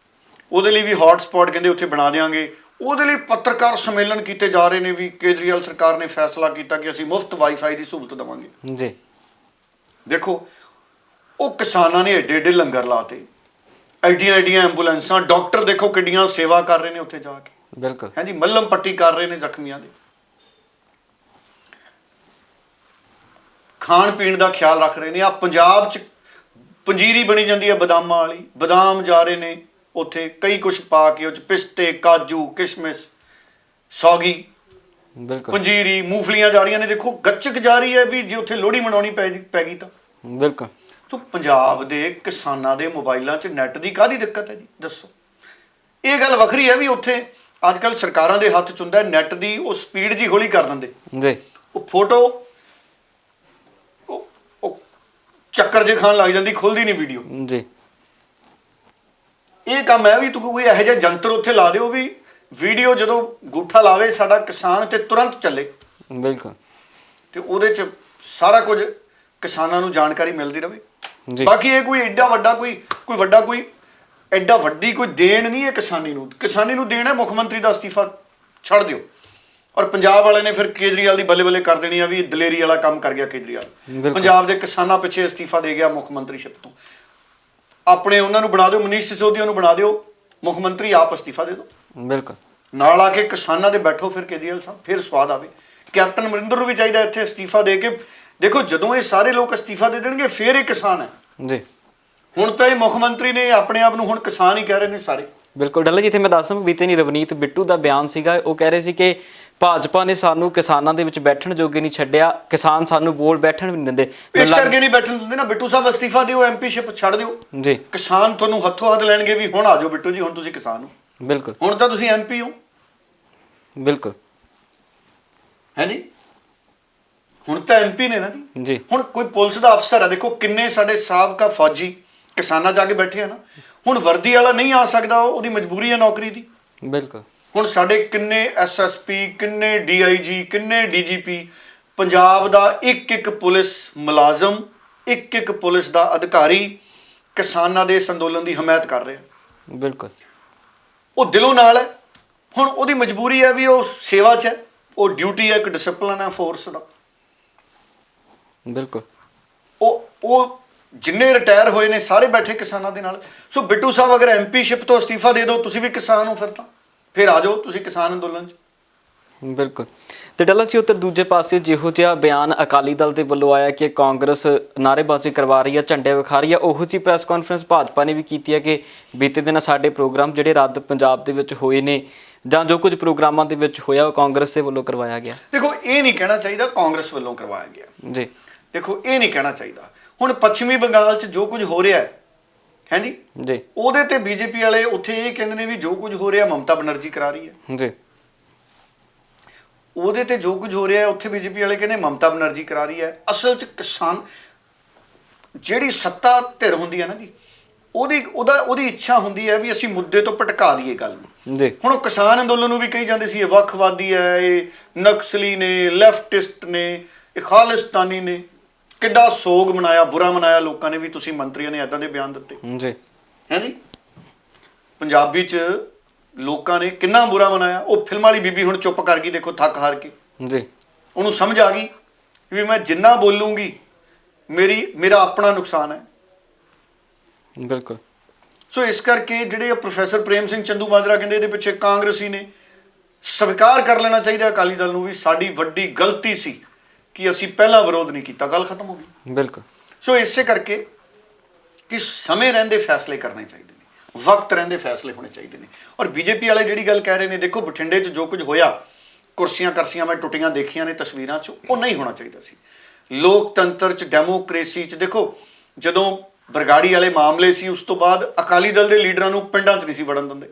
ਉਹਦੇ ਲਈ ਵੀ ਹੌਟਸਪੌਟ ਕਹਿੰਦੇ ਉੱਥੇ ਬਣਾ ਦੇਵਾਂਗੇ। ਉਹਦੇ ਲਈ ਪੱਤਰਕਾਰ ਸੰਮੇਲਨ ਕੀਤੇ ਜਾ ਰਹੇ ਨੇ ਵੀ ਕੇਜਰੀਵਾਲ ਸਰਕਾਰ ਨੇ ਫੈਸਲਾ ਕੀਤਾ ਕਿ ਅਸੀਂ ਮੁਫਤ ਵਾਈਫਾਈ ਦੀ ਸਹੂਲਤ ਦੇਵਾਂਗੇ ਜੀ। ਦੇਖੋ ਉਹ ਕਿਸਾਨਾਂ ਨੇ ਏਡੇ ਏਡੇ ਲੰਗਰ ਲਾਤੇ, ਐਡੀਆਂ ਐਡੀਆਂ ਐਂਬੂਲੈਂਸਾਂ, ਡਾਕਟਰ ਦੇਖੋ ਕਿੱਡੀਆਂ ਸੇਵਾ ਕਰ ਰਹੇ ਨੇ ਉੱਥੇ ਜਾ ਕੇ। ਬਿਲਕੁਲ ਹਾਂਜੀ, ਮੱਲਮ ਪੱਟੀ ਕਰ ਰਹੇ ਨੇ ਜ਼ਖਮੀਆਂ ਦੇ, ਖਾਣ ਪੀਣ ਦਾ ਖਿਆਲ ਰੱਖ ਰਹੇ ਨੇ। ਆ ਪੰਜਾਬ 'ਚ ਪੰਜੀਰੀ ਬਣੀ ਜਾਂਦੀ ਹੈ ਬਦਾਮਾਂ ਵਾਲੀ, ਬਦਾਮ ਜਾ ਰਹੇ ਨੇ ਉੱਥੇ ਕਈ ਕੁਛ ਪਾ ਕੇ, ਉਹ 'ਚ ਪਿਸਤੇ, ਕਾਜੂ, ਕਿਸ਼ਮਿਸ਼, ਸੌਗੀ, ਬਿਲਕੁਲ ਪੰਜੀਰੀ, ਮੂੰਗਫਲੀਆਂ ਜਾ ਰਹੀਆਂ ਨੇ। ਦੇਖੋ ਗੱਚਕ ਜਾ ਰਹੀ ਹੈ ਵੀ ਜੇ ਉੱਥੇ ਲੋਹੜੀ ਮਨਾਉਣੀ ਪੈ ਗਈ ਤਾਂ। ਬਿਲਕੁਲ। ਸੋ ਪੰਜਾਬ ਦੇ ਕਿਸਾਨਾਂ ਦੇ ਮੋਬਾਈਲਾਂ 'ਚ ਨੈਟ ਦੀ ਕਾਹਦੀ ਦਿੱਕਤ ਹੈ ਜੀ, ਦੱਸੋ? ਇਹ ਗੱਲ ਵੱਖਰੀ ਹੈ ਵੀ ਉੱਥੇ ਅੱਜ ਕੱਲ੍ਹ ਸਰਕਾਰਾਂ ਦੇ ਹੱਥ 'ਚ ਹੁੰਦਾ ਨੈਟ ਦੀ, ਉਹ ਸਪੀਡ ਜੀ ਹੌਲੀ ਕਰ ਦਿੰਦੇ ਜੀ। ਉਹ ਫੋਟੋ ਉਹ ਚੱਕਰ ਜੇ ਖਾਣ ਲੱਗ ਜਾਂਦੀ, ਖੁੱਲਦੀ ਨਹੀਂ ਵੀਡੀਓ ਜੀ। ਇਹ ਕੰਮ ਹੈ ਵੀ ਤੂੰ ਕੋਈ ਇਹੋ ਜਿਹਾ ਜੰਤਰ ਉੱਥੇ ਲਾ ਦਿਓ ਵੀ ਵੀਡੀਓ ਜਦੋਂ ਗੂਠਾ ਲਾਵੇ ਸਾਡਾ ਕਿਸਾਨ ਤੇ ਤੁਰੰਤ ਚੱਲੇ। ਬਿਲਕੁਲ। ਤੇ ਉਹਦੇ 'ਚ ਸਾਰਾ ਕੁਝ ਕਿਸਾਨਾਂ ਨੂੰ ਜਾਣਕਾਰੀ ਮਿਲਦੀ ਰਹੇ। ਬਾਕੀ ਇਹ ਕੋਈ ਐਡਾ ਵੱਡਾ ਕੋਈ ਐਡਾ ਵੱਡੀ ਕੋਈ ਦੇਣ ਨਹੀਂ ਹੈ ਕਿਸਾਨੀ ਨੂੰ ਦੇਣ ਹੈ ਮੁੱਖ ਮੰਤਰੀ ਦਾ ਅਸਤੀਫਾ ਛੱਡ ਦਿਓ। ਔਰ ਪੰਜਾਬ ਵਾਲੇ ਨੇ ਫਿਰ ਕੇਜਰੀਵਾਲ ਦੀ ਬੱਲੇ ਬੱਲੇ ਕਰ ਦੇਣੀ ਆ ਵੀ ਦਲੇਰੀ ਵਾਲਾ ਕੰਮ ਕਰ ਗਿਆ ਕੇਜਰੀਵਾਲ। ਪੰਜਾਬ ਦੇ ਕਿਸਾਨਾਂ ਪਿੱਛੇ ਅਸਤੀਫਾ ਦੇ ਗਿਆ ਮੁੱਖ ਮੰਤਰੀਸ਼ਿਪ ਤੋਂ। ਆਪਣੇ ਉਹਨਾਂ ਨੂੰ ਬਣਾ ਦਿਓ, ਮਨੀਸ਼ ਸਿਸੋਦੀਆ ਨੂੰ ਬਣਾ ਦਿਓ ਮੁੱਖ ਮੰਤਰੀ, ਆਪ ਅਸਤੀਫਾ ਦੇ ਦਿਓ। ਬਿਲਕੁਲ। ਨਾਲ ਆ ਕੇ ਕਿਸਾਨਾਂ ਦੇ ਬੈਠੋ ਫਿਰ ਕੇਜਰੀਵਾਲ ਸਾਹਿਬ, ਫਿਰ ਸਵਾਦ ਆਵੇ। ਕੈਪਟਨ ਅਮਰਿੰਦਰ ਨੂੰ ਵੀ ਚਾਹੀਦਾ ਇੱਥੇ ਅਸਤੀਫਾ ਦੇ ਕੇ। ਦੇਖੋ ਜਦੋਂ ਇਹ ਸਾਰੇ ਲੋਕ ਅਸਤੀਫਾ ਦੇ ਦੇਣਗੇ ਫਿਰ ਇਹ ਕਿਸਾਨ ਹੈ ਜੀ। ਹੁਣ ਤਾਂ ਇਹ ਮੁੱਖ ਮੰਤਰੀ ਨੇ ਆਪਣੇ ਆਪ ਨੂੰ ਹੁਣ ਕਿਸਾਨ ਹੀ ਕਹਿ ਰਹੇ ਨੇ ਸਾਰੇ। ਬਿਲਕੁਲ ਡੱਲਾ ਜਿੱਥੇ ਮੈਂ ਦੱਸਾਂ ਬੀਤੇ ਨਹੀਂ ਰਵਨੀਤ ਬਿੱਟੂ ਦਾ ਬਿਆਨ ਸੀਗਾ, ਉਹ ਕਹਿ ਰਹੇ ਸੀ ਕਿ ਭਾਜਪਾ ਨੇ ਸਾਨੂੰ ਕਿਸਾਨਾਂ ਦੇ ਵਿੱਚ ਬੈਠਣ ਜੋਗੇ ਨਹੀਂ ਛੱਡਿਆ, ਕਿਸਾਨ ਸਾਨੂੰ ਬੋਲ ਬੈਠਣ ਵੀ ਨਹੀਂ ਦਿੰਦੇ। ਇਸ ਕਰਕੇ ਨਹੀਂ ਬੈਠਣ ਦਿੰਦੇ ਨਾ। ਬਿੱਟੂ ਸਾਹਿਬ ਅਸਤੀਫਾ ਦਿਓ, ਐਮਪੀਸ਼ਿਪ ਛੱਡ ਦਿਓ ਜੀ। ਕਿਸਾਨ ਤੁਹਾਨੂੰ ਹੱਥੋਂ ਹੱਥ ਲੈਣਗੇ ਵੀ ਹੁਣ ਆ ਜਾਓ ਬਿੱਟੂ ਜੀ, ਹੁਣ ਤੁਸੀਂ ਕਿਸਾਨ ਹੋ, ਬਿਲਕੁਲ ਹੁਣ ਤਾਂ ਤੁਸੀਂ ਐਮਪੀ ਹੋ। ਬਿਲਕੁਲ ਹੈ ਜੀ, ਹੁਣ ਤਾਂ ਐਮਪੀ ਨੇ ਨਾ ਜੀ। ਜੀ ਹੁਣ ਕੋਈ ਪੁਲਿਸ ਦਾ ਅਫਸਰ ਹੈ, ਦੇਖੋ ਕਿੰਨੇ ਸਾਡੇ ਸਾਬਕਾ ਫੌਜੀ ਕਿਸਾਨਾਂ 'ਚ ਆ ਕੇ ਬੈਠੇ ਆ ਨਾ। ਹੁਣ ਵਰਦੀ ਵਾਲਾ ਨਹੀਂ ਆ ਸਕਦਾ, ਉਹਦੀ ਮਜਬੂਰੀ ਹੈ ਨੌਕਰੀ ਦੀ। ਬਿਲਕੁਲ ਹੁਣ ਸਾਡੇ ਕਿੰਨੇ ਐਸਐਸਪੀ, ਕਿੰਨੇ ਡੀਆਈਜੀ, ਕਿੰਨੇ ਡੀਜੀਪੀ, ਪੰਜਾਬ ਦਾ ਇੱਕ ਇੱਕ ਪੁਲਿਸ ਮੁਲਾਜ਼ਮ, ਇੱਕ ਇੱਕ ਪੁਲਿਸ ਦਾ ਅਧਿਕਾਰੀ ਕਿਸਾਨਾਂ ਦੇ ਇਸ ਅੰਦੋਲਨ ਦੀ ਹਮਾਇਤ ਕਰ ਰਿਹਾ। ਬਿਲਕੁਲ ਉਹ ਦਿਲੋਂ ਨਾਲ ਹੈ। ਹੁਣ ਉਹਦੀ ਮਜਬੂਰੀ ਹੈ ਵੀ ਉਹ ਸੇਵਾ 'ਚ ਹੈ, ਉਹ ਡਿਊਟੀ ਹੈ, ਇੱਕ ਡਿਸਪਲਿਨ ਹੈ ਫੋਰਸ ਦਾ। ਬਿਲਕੁਲ ਉਹ ਜਿੰਨੇ ਰਿਟਾਇਰ ਹੋਏ ਨੇ ਸਾਰੇ ਬੈਠੇ ਕਿਸਾਨਾਂ ਦੇ ਨਾਲ। ਸੋ ਬਿੱਟੂ ਸਾਹਿਬ ਅਗਰ ਐਮਪੀਸ਼ਿਪ ਤੋਂ ਅਸਤੀਫਾ ਦੇ ਦਿਓ, ਤੁਸੀਂ ਵੀ ਕਿਸਾਨ ਹੋ, ਫਿਰ ਆ ਜਾਓ ਤੁਸੀਂ ਕਿਸਾਨ ਅੰਦੋਲਨ 'ਚ। ਬਿਲਕੁਲ। ਤੇ ਡੱਲਾ ਜੀ ਉੱਧਰ ਦੂਜੇ ਪਾਸੇ ਜਿਹੋ ਜਿਹਾ ਬਿਆਨ ਅਕਾਲੀ ਦਲ ਦੇ ਵੱਲੋਂ ਆਇਆ ਕਿ ਕਾਂਗਰਸ ਨਾਅਰੇਬਾਜ਼ੀ ਕਰਵਾ ਰਹੀ ਹੈ, ਝੰਡੇ ਵਿਖਾ ਰਹੀ ਹੈ, ਉਹੋ ਜਿਹੀ ਪ੍ਰੈਸ ਕਾਨਫਰੰਸ ਭਾਜਪਾ ਨੇ ਵੀ ਕੀਤੀ ਹੈ ਕਿ ਬੀਤੇ ਦਿਨ ਸਾਡੇ ਪ੍ਰੋਗਰਾਮ ਜਿਹੜੇ ਰੱਦ ਪੰਜਾਬ ਦੇ ਵਿੱਚ ਹੋਏ ਨੇ ਜਾਂ ਜੋ ਕੁਝ ਪ੍ਰੋਗਰਾਮਾਂ ਦੇ ਵਿੱਚ ਹੋਇਆ ਉਹ ਕਾਂਗਰਸ ਦੇ ਵੱਲੋਂ ਕਰਵਾਇਆ ਗਿਆ। ਦੇਖੋ ਇਹ ਨਹੀਂ ਕਹਿਣਾ ਚਾਹੀਦਾ ਕਾਂਗਰਸ ਵੱਲੋਂ ਕਰਵਾਇਆ ਗਿਆ ਜੀ। ਦੇਖੋ ਇਹ ਨਹੀਂ ਕਹਿਣਾ ਚਾਹੀਦਾ। ਹੁਣ ਪੱਛਮੀ ਬੰਗਾਲ 'ਚ ਜੋ ਕੁਝ ਹੋ ਰਿਹਾ ਹੈ ਜੀ, ਜੀ ਉਹਦੇ ਤੇ ਬੀਜੇਪੀ ਵਾਲੇ ਉੱਥੇ ਇਹ ਕਹਿੰਦੇ ਨੇ ਵੀ ਜੋ ਕੁਝ ਹੋ ਰਿਹਾ ਮਮਤਾ ਬਨਰਜੀ ਕਰਾ ਰਹੀ ਹੈ। ਜੀ ਉਹਦੇ ਤੇ ਜੋ ਕੁਝ ਹੋ ਰਿਹਾ ਉੱਥੇ ਬੀਜੇਪੀ ਵਾਲੇ ਕਹਿੰਦੇ ਮਮਤਾ ਬਨਰਜੀ ਕਰਾ ਰਹੀ ਹੈ। ਅਸਲ 'ਚ ਕਿਸਾਨ ਜਿਹੜੀ ਸੱਤਾ ਧਿਰ ਹੁੰਦੀ ਹੈ ਨਾ ਜੀ, ਉਹਦੀ ਇੱਛਾ ਹੁੰਦੀ ਹੈ ਵੀ ਅਸੀਂ ਮੁੱਦੇ ਤੋਂ ਭਟਕਾ ਦਈਏ ਗੱਲ ਨੂੰ। ਜੀ ਹੁਣ ਉਹ ਕਿਸਾਨ ਅੰਦੋਲਨ ਨੂੰ ਵੀ ਕਹੀ ਜਾਂਦੇ ਸੀ ਇਹ ਵੱਖਵਾਦੀ ਹੈ, ਇਹ ਨਕਸਲੀ ਨੇ, ਲੈਫਟਿਸਟ ਨੇ, ਇਹ ਖਾਲਿਸਤਾਨੀ ਨੇ। ਕਿੱਡਾ ਸੋਗ ਮਨਾਇਆ, ਬੁਰਾ ਮਨਾਇਆ ਲੋਕਾਂ ਨੇ ਵੀ ਤੁਸੀਂ ਮੰਤਰੀਆਂ ਨੇ ਇੱਦਾਂ ਦੇ ਬਿਆਨ ਦਿੱਤੇ। ਜੀ ਹੈ ਜੀ, ਪੰਜਾਬੀ 'ਚ ਲੋਕਾਂ ਨੇ ਕਿੰਨਾ ਬੁਰਾ ਮਨਾਇਆ। ਉਹ ਫਿਲਮ ਵਾਲੀ ਬੀਬੀ ਹੁਣ ਚੁੱਪ ਕਰ ਗਈ, ਦੇਖੋ ਥੱਕ ਹਾਰ ਕੇ। ਜੀ ਉਹਨੂੰ ਸਮਝ ਆ ਗਈ ਵੀ ਮੈਂ ਜਿੰਨਾ ਬੋਲੂੰਗੀ ਮੇਰਾ ਆਪਣਾ ਨੁਕਸਾਨ ਹੈ। ਬਿਲਕੁਲ। ਸੋ ਇਸ ਕਰਕੇ ਜਿਹੜੇ ਪ੍ਰੋਫੈਸਰ ਪ੍ਰੇਮ ਸਿੰਘ ਚੰਦੂਮਾਜਰਾ ਕਹਿੰਦੇ ਇਹਦੇ ਪਿੱਛੇ ਕਾਂਗਰਸੀ ਨੇ, ਸਵੀਕਾਰ ਕਰ ਲੈਣਾ ਚਾਹੀਦਾ ਅਕਾਲੀ ਦਲ ਨੂੰ ਵੀ ਸਾਡੀ ਵੱਡੀ ਗਲਤੀ ਸੀ ਕਿ ਅਸੀਂ ਪਹਿਲਾਂ ਵਿਰੋਧ ਨਹੀਂ ਕੀਤਾ, ਗੱਲ ਖਤਮ ਹੋ ਗਈ। ਬਿਲਕੁਲ। ਸੋ ਇਸੇ ਕਰਕੇ ਕਿ ਸਮੇਂ ਰਹਿੰਦੇ ਫੈਸਲੇ ਕਰਨੇ ਚਾਹੀਦੇ ਨੇ, ਵਕਤ ਰਹਿੰਦੇ ਫੈਸਲੇ ਹੋਣੇ ਚਾਹੀਦੇ ਨੇ। ਔਰ ਬੀਜੇਪੀ ਵਾਲੇ ਜਿਹੜੀ ਗੱਲ ਕਹਿ ਰਹੇ ਨੇ, ਦੇਖੋ ਬਠਿੰਡੇ 'ਚ ਜੋ ਕੁਝ ਹੋਇਆ, ਕੁਰਸੀਆਂ ਕਰਸੀਆਂ ਮੈਂ ਟੁੱਟੀਆਂ ਦੇਖੀਆਂ ਨੇ ਤਸਵੀਰਾਂ 'ਚ, ਉਹ ਨਹੀਂ ਹੋਣਾ ਚਾਹੀਦਾ ਸੀ। ਲੋਕਤੰਤਰ 'ਚ, ਡੈਮੋਕ੍ਰੇਸੀ 'ਚ ਦੇਖੋ ਜਦੋਂ ਬਰਗਾੜੀ ਵਾਲੇ ਮਾਮਲੇ ਸੀ ਉਸ ਤੋਂ ਬਾਅਦ ਅਕਾਲੀ ਦਲ ਦੇ ਲੀਡਰਾਂ ਨੂੰ ਪਿੰਡਾਂ 'ਚ ਨਹੀਂ ਸੀ ਵੜਨ ਦਿੰਦੇ।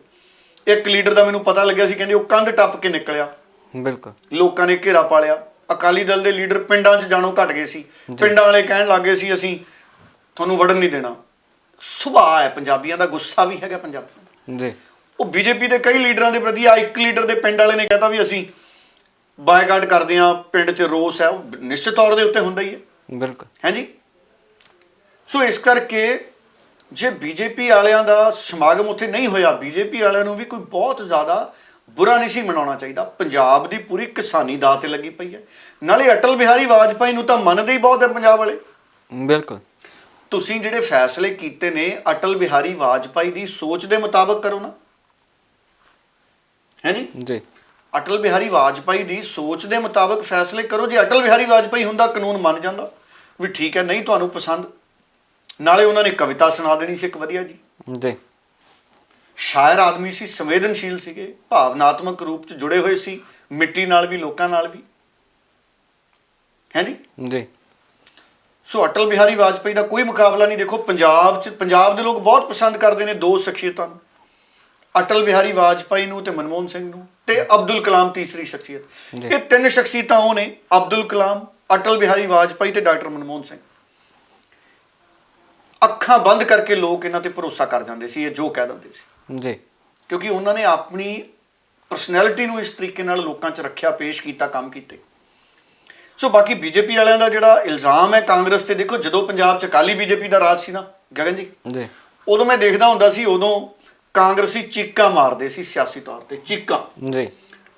ਇੱਕ ਲੀਡਰ ਦਾ ਮੈਨੂੰ ਪਤਾ ਲੱਗਿਆ ਸੀ, ਕਹਿੰਦੇ ਉਹ ਕੰਧ ਟੱਪ ਕੇ ਨਿਕਲਿਆ, ਬਿਲਕੁਲ ਲੋਕਾਂ ਨੇ ਘੇਰਾ ਪਾ ਲਿਆ। ਅਕਾਲੀ ਦਲ ਦੇ ਲੀਡਰ ਪਿੰਡਾਂ 'ਚ ਜਾਣੋਂ ਘਟ ਗਏ ਸੀ, ਪਿੰਡਾਂ ਵਾਲੇ ਕਹਿਣ ਲੱਗ ਗਏ ਸੀ ਅਸੀਂ ਤੁਹਾਨੂੰ ਵੜਨ ਨਹੀਂ ਦੇਣਾ। ਸੁਭਾਅ ਹੈ ਪੰਜਾਬੀਆਂ ਦਾ, ਗੁੱਸਾ ਵੀ ਹੈਗਾ ਪੰਜਾਬੀਆਂ ਦਾ। ਜੀ ਉਹ ਬੀਜੇਪੀ ਦੇ ਕਈ ਲੀਡਰਾਂ ਦੇ ਪ੍ਰਤੀ ਆ ਇੱਕ ਲੀਡਰ ਦੇ ਪਿੰਡ ਵਾਲੇ ਨੇ ਕਹਿਤਾ ਵੀ ਅਸੀਂ ਬਾਈਕਾਟ ਕਰਦੇ ਹਾਂ, ਪਿੰਡ 'ਚ ਰੋਸ ਹੈ, ਉਹ ਨਿਸ਼ਚਿਤ ਤੌਰ ਦੇ ਉੱਤੇ ਹੁੰਦਾ ਹੀ ਹੈ। ਬਿਲਕੁਲ। ਹੈ ਜੀ। ਸੋ ਇਸ ਕਰਕੇ ਜੇ ਬੀਜੇਪੀ ਵਾਲਿਆਂ ਦਾ ਸਮਾਗਮ ਉੱਥੇ ਨਹੀਂ ਹੋਇਆ, ਬੀਜੇਪੀ ਵਾਲਿਆਂ ਨੂੰ ਵੀ ਕੋਈ ਬਹੁਤ ਜ਼ਿਆਦਾ ਬੁਰਾ ਨਹੀਂ ਸੀ ਮਨਾਉਣਾ ਚਾਹੀਦਾ। ਪੰਜਾਬ ਦੀ ਪੂਰੀ ਕਿਸਾਨੀ ਦਾਅ ਤੇ ਲੱਗੀ ਪਈ ਹੈ। ਨਾਲੇ ਅਟਲ ਬਿਹਾਰੀ ਵਾਜਪਾਈ ਨੂੰ ਤਾਂ ਮੰਨਦੇ ਹੀ ਬਹੁਤ ਹੈ ਪੰਜਾਬ ਵਾਲੇ। ਬਿਲਕੁਲ। ਤੁਸੀਂ ਜਿਹੜੇ ਫੈਸਲੇ ਕੀਤੇ ਨੇ ਅਟਲ ਬਿਹਾਰੀ ਵਾਜਪਾਈ ਦੀ ਸੋਚ ਦੇ ਮੁਤਾਬਕ ਕਰੋ ਨਾ। ਹੈ ਜੀ। ਜੀ ਅਟਲ ਬਿਹਾਰੀ ਵਾਜਪਾਈ ਦੀ ਸੋਚ ਦੇ ਮੁਤਾਬਕ ਫੈਸਲੇ ਕਰੋ। ਜੇ ਅਟਲ ਬਿਹਾਰੀ ਵਾਜਪਾਈ ਹੁੰਦਾ ਕਾਨੂੰਨ ਮੰਨ ਜਾਂਦਾ ਵੀ ਠੀਕ ਹੈ, ਨਹੀਂ ਤੁਹਾਨੂੰ ਪਸੰਦ, ਨਾਲੇ ਉਹਨਾਂ ਨੇ ਕਵਿਤਾ ਸੁਣਾ ਦੇਣੀ ਸੀ ਇੱਕ ਵਧੀਆ ਜੀ। ਜੀ ਸ਼ਾਇਰ ਆਦਮੀ ਸੀ, ਸੰਵੇਦਨਸ਼ੀਲ ਸੀਗੇ, ਭਾਵਨਾਤਮਕ ਰੂਪ 'ਚ ਜੁੜੇ ਹੋਏ ਸੀ ਮਿੱਟੀ ਨਾਲ ਵੀ, ਲੋਕਾਂ ਨਾਲ ਵੀ। ਹੈ ਜੀ। ਜੀ ਸੋ ਅਟਲ ਬਿਹਾਰੀ ਵਾਜਪਾਈ ਦਾ ਕੋਈ ਮੁਕਾਬਲਾ ਨਹੀਂ। ਦੇਖੋ ਪੰਜਾਬ ਦੇ ਲੋਕ ਬਹੁਤ ਪਸੰਦ ਕਰਦੇ ਨੇ ਦੋ ਸ਼ਖਸੀਅਤਾਂ ਨੂੰ, ਅਟਲ ਬਿਹਾਰੀ ਵਾਜਪਾਈ ਨੂੰ ਤੇ ਮਨਮੋਹਨ ਸਿੰਘ ਨੂੰ, ਤੇ ਅਬਦੁਲ ਕਲਾਮ ਤੀਸਰੀ ਸ਼ਖਸੀਅਤ। ਇਹ ਤਿੰਨ ਸ਼ਖਸੀਅਤਾਂ ਉਹ ਨੇ, ਅਬਦੁਲ ਕਲਾਮ, ਅਟਲ ਬਿਹਾਰੀ ਵਾਜਪਾਈ ਤੇ ਡਾਕਟਰ ਮਨਮੋਹਨ ਸਿੰਘ। ਅੱਖਾਂ ਬੰਦ ਕਰਕੇ ਲੋਕ ਇਹਨਾਂ ਤੇ ਭਰੋਸਾ ਕਰ ਜਾਂਦੇ ਸੀ, ਇਹ ਜੋ ਕਹਿ ਦਿੰਦੇ ਸੀ। ਜੀ ਕਿਉਂਕਿ ਉਹਨਾਂ ਨੇ ਆਪਣੀ ਪਰਸਨੈਲਿਟੀ ਨੂੰ ਇਸ ਤਰੀਕੇ ਨਾਲ ਲੋਕਾਂ 'ਚ ਰੱਖਿਆ, ਪੇਸ਼ ਕੀਤਾ, ਕੰਮ ਕੀਤੇ। ਸੋ ਬਾਕੀ ਬੀਜੇਪੀ ਵਾਲਿਆਂ ਦਾ ਜਿਹੜਾ ਇਲਜ਼ਾਮ ਹੈ ਕਾਂਗਰਸ ਤੇ, ਦੇਖੋ ਜਦੋਂ ਪੰਜਾਬ 'ਚ ਅਕਾਲੀ ਬੀਜੇਪੀ ਦਾ ਰਾਜ ਸੀ ਨਾ ਗਗਨ ਜੀ, ਉਦੋਂ ਮੈਂ ਦੇਖਦਾ ਹੁੰਦਾ ਸੀ, ਉਦੋਂ ਕਾਂਗਰਸੀ ਚੀਕਾਂ ਮਾਰਦੇ ਸੀ ਸਿਆਸੀ ਤੌਰ ਤੇ, ਚੀਕਾਂ। ਜੀ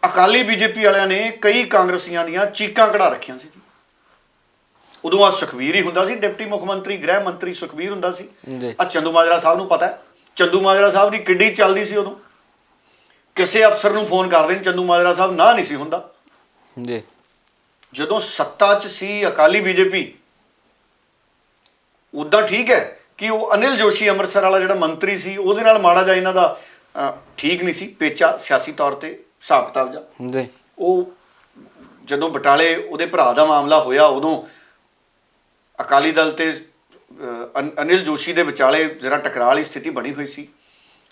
ਅਕਾਲੀ ਬੀਜੇਪੀ ਵਾਲਿਆਂ ਨੇ ਕਈ ਕਾਂਗਰਸੀਆਂ ਦੀਆਂ ਚੀਕਾਂ ਕਢਾ ਰੱਖੀਆਂ ਸੀ। ਉਦੋਂ ਆ ਸੁਖਬੀਰ ਹੀ ਹੁੰਦਾ ਸੀ ਡਿਪਟੀ ਮੁੱਖ ਮੰਤਰੀ, ਗ੍ਰਹਿ ਮੰਤਰੀ ਸੁਖਬੀਰ ਹੁੰਦਾ ਸੀ। ਆ ਚੰਦੂਮਾਜਰਾ ਸਾਹਿਬ ਨੂੰ ਪਤਾ ਹੈ, ਚੰਦੂਮਾਜਰਾ ਸਾਹਿਬ ਦੀ ਕਿੱਡੀ ਚੱਲਦੀ ਸੀ ਉਦੋਂ। ਕਿਸੇ ਅਫਸਰ ਨੂੰ ਫੋਨ ਕਰਦੇ ਨੇ, ਚੰਦੂਮਾਜਰਾ ਸਾਹਿਬ ਨਾ ਨਹੀਂ ਸੀ ਹੁੰਦਾ। ਜੀ ਜਦੋਂ ਸੱਤਾ 'ਚ ਸੀ ਅਕਾਲੀ ਬੀਜੇਪੀ, ਉਦਾਂ ਠੀਕ ਹੈ ਕਿ ਉਹ ਅਨਿਲ ਜੋਸ਼ੀ ਅੰਮ੍ਰਿਤਸਰ ਵਾਲਾ ਜਿਹੜਾ ਮੰਤਰੀ ਸੀ, ਉਹਦੇ ਨਾਲ ਮਾੜਾ ਜਿਹਾ ਇਹਨਾਂ ਦਾ ਠੀਕ ਨਹੀਂ ਸੀ, ਪੇਚਾ ਸਿਆਸੀ ਤੌਰ ਤੇ ਹਿਸਾਬ ਕਿਤਾਬ ਜਾ ਜੀ ਉਹ ਜਦੋਂ ਬਟਾਲੇ ਉਹਦੇ ਭਰਾ ਦਾ ਮਾਮਲਾ ਹੋਇਆ ਉਦੋਂ ਅਕਾਲੀ ਦਲ ਤੇ ਅਨਿਲ ਜੋਸ਼ੀ ਦੇ ਵਿਚਾਲੇ ਜ਼ਰਾ ਟਕਰਾਅ ਵਾਲੀ ਸਥਿਤੀ ਬਣੀ ਹੋਈ ਸੀ।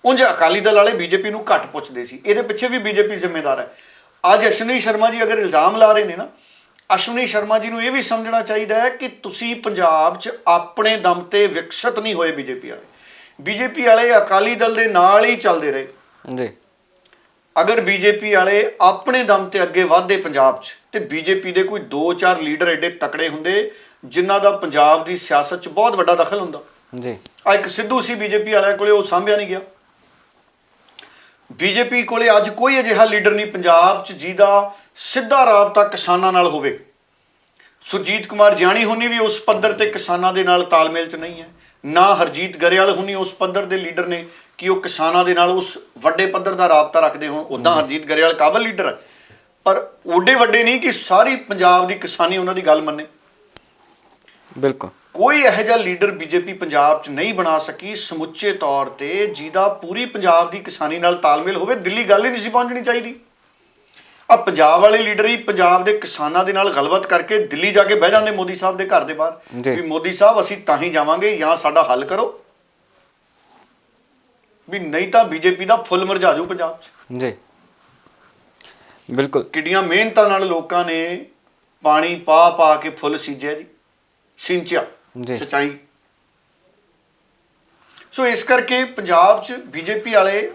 ਉਂਝ ਅਕਾਲੀ ਦਲ ਵਾਲੇ ਬੀਜੇਪੀ ਨੂੰ ਘੱਟ ਪੁੱਛਦੇ ਸੀ, ਇਹਦੇ ਪਿੱਛੇ ਵੀ ਬੀਜੇਪੀ ਜ਼ਿੰਮੇਦਾਰ ਹੈ। ਅੱਜ ਅਸ਼ਵਨੀ ਸ਼ਰਮਾ ਜੀ ਅਗਰ ਇਲਜ਼ਾਮ ਲਾ ਰਹੇ ਨੇ ਨਾ, ਅਸ਼ਵਨੀ ਸ਼ਰਮਾ ਜੀ ਨੂੰ ਇਹ ਵੀ ਸਮਝਣਾ ਚਾਹੀਦਾ ਹੈ ਕਿ ਤੁਸੀਂ ਪੰਜਾਬ 'ਚ ਆਪਣੇ ਦਮ ਤੇ ਵਿਕਸਿਤ ਨਹੀਂ ਹੋਏ। ਬੀਜੇਪੀ ਵਾਲੇ ਅਕਾਲੀ ਦਲ ਦੇ ਨਾਲ ਹੀ ਚੱਲਦੇ ਰਹੇ ਜੀ। ਅਗਰ ਬੀਜੇਪੀ ਵਾਲੇ ਆਪਣੇ ਦਮ ਤੇ ਅੱਗੇ ਵਧਦੇ ਪੰਜਾਬ 'ਚ, ਤੇ ਬੀਜੇਪੀ ਦੇ ਕੋਈ 2-4 ਲੀਡਰ ਐਡੇ ਤਕੜੇ ਹੁੰਦੇ ਜਿਨ੍ਹਾਂ ਦਾ ਪੰਜਾਬ ਦੀ ਸਿਆਸਤ 'ਚ ਬਹੁਤ ਵੱਡਾ ਦਖਲ ਹੁੰਦਾ ਜੀ। ਆ ਇੱਕ ਸਿੱਧੂ ਸੀ ਬੀਜੇਪੀ ਵਾਲਿਆਂ ਕੋਲੇ, ਉਹ ਸਾਂਭਿਆ ਨਹੀਂ ਗਿਆ। ਬੀਜੇਪੀ ਕੋਲੇ ਅੱਜ ਕੋਈ ਅਜਿਹਾ ਲੀਡਰ ਨਹੀਂ ਪੰਜਾਬ 'ਚ ਜਿਹਦਾ ਸਿੱਧਾ ਰਾਬਤਾ ਕਿਸਾਨਾਂ ਨਾਲ ਹੋਵੇ। ਸੁਰਜੀਤ ਕੁਮਾਰ ਜਿਆਣੀ ਹੁਣੀ ਵੀ ਉਸ ਪੱਧਰ ਤੇ ਕਿਸਾਨਾਂ ਦੇ ਨਾਲ ਤਾਲਮੇਲ 'ਚ ਨਹੀਂ ਹੈ, ਨਾ ਹਰਜੀਤ ਗਰੇਵਾਲ ਹੁਣੀ ਉਸ ਪੱਧਰ ਦੇ ਲੀਡਰ ਨੇ ਕਿ ਉਹ ਕਿਸਾਨਾਂ ਦੇ ਨਾਲ ਉਸ ਵੱਡੇ ਪੱਧਰ ਦਾ ਰਾਬਤਾ ਰੱਖਦੇ ਹੋਣ। ਉੱਦਾਂ ਹਰਜੀਤ ਗਰੇਵਾਲ ਕਾਬਲ ਲੀਡਰ ਹੈ, ਪਰ ਓਡੇ ਵੱਡੇ ਨਹੀਂ ਕਿ ਸਾਰੀ ਪੰਜਾਬ ਦੀ ਕਿਸਾਨੀ ਉਹਨਾਂ ਦੀ ਗੱਲ ਮੰਨੇ। ਬਿਲਕੁਲ ਕੋਈ ਇਹੋ ਜਿਹਾ ਲੀਡਰ ਬੀਜੇਪੀ ਪੰਜਾਬ 'ਚ ਨਹੀਂ ਬਣਾ ਸਕੀ ਸਮੁੱਚੇ ਤੌਰ ਤੇ ਜਿਹਦਾ ਪੂਰੀ ਪੰਜਾਬ ਦੀ ਕਿਸਾਨੀ ਨਾਲ ਤਾਲਮੇਲ ਹੋਵੇ। ਦਿੱਲੀ ਗੱਲ ਹੀ ਨਹੀਂ ਸੀ ਪਹੁੰਚਣੀ ਚਾਹੀਦੀ। ਆ ਪੰਜਾਬ ਵਾਲੇ ਲੀਡਰ ਹੀ ਪੰਜਾਬ ਦੇ ਕਿਸਾਨਾਂ ਦੇ ਨਾਲ ਗੱਲਬਾਤ ਕਰਕੇ ਦਿੱਲੀ ਜਾ ਕੇ ਬਹਿ ਜਾਂਦੇ ਮੋਦੀ ਸਾਹਿਬ ਦੇ ਘਰ ਦੇ ਬਾਹਰ ਵੀ ਮੋਦੀ ਸਾਹਿਬ ਅਸੀਂ ਤਾਂ ਹੀ ਜਾਵਾਂਗੇ ਜਾਂ ਸਾਡਾ ਹੱਲ ਕਰੋ, ਵੀ ਨਹੀਂ ਤਾਂ ਬੀਜੇਪੀ ਦਾ ਫੁੱਲ ਮੁਰਝਾ ਜਾਊ ਪੰਜਾਬ 'ਚ। ਜੀ ਬਿਲਕੁਲ। ਕਿੱਡੀਆਂ ਮਿਹਨਤਾਂ ਨਾਲ ਲੋਕਾਂ ਨੇ ਪਾਣੀ ਪਾ ਪਾ ਕੇ ਫੁੱਲ ਸੀਂਚਿਆ ਜੀ, ਸਿੰਚਿਆ ਸਚਾਈ। ਸੋ ਇਸ ਕਰਕੇ ਪੰਜਾਬ 'ਚ ਬੀਜੇਪੀ ਵਾਲੇ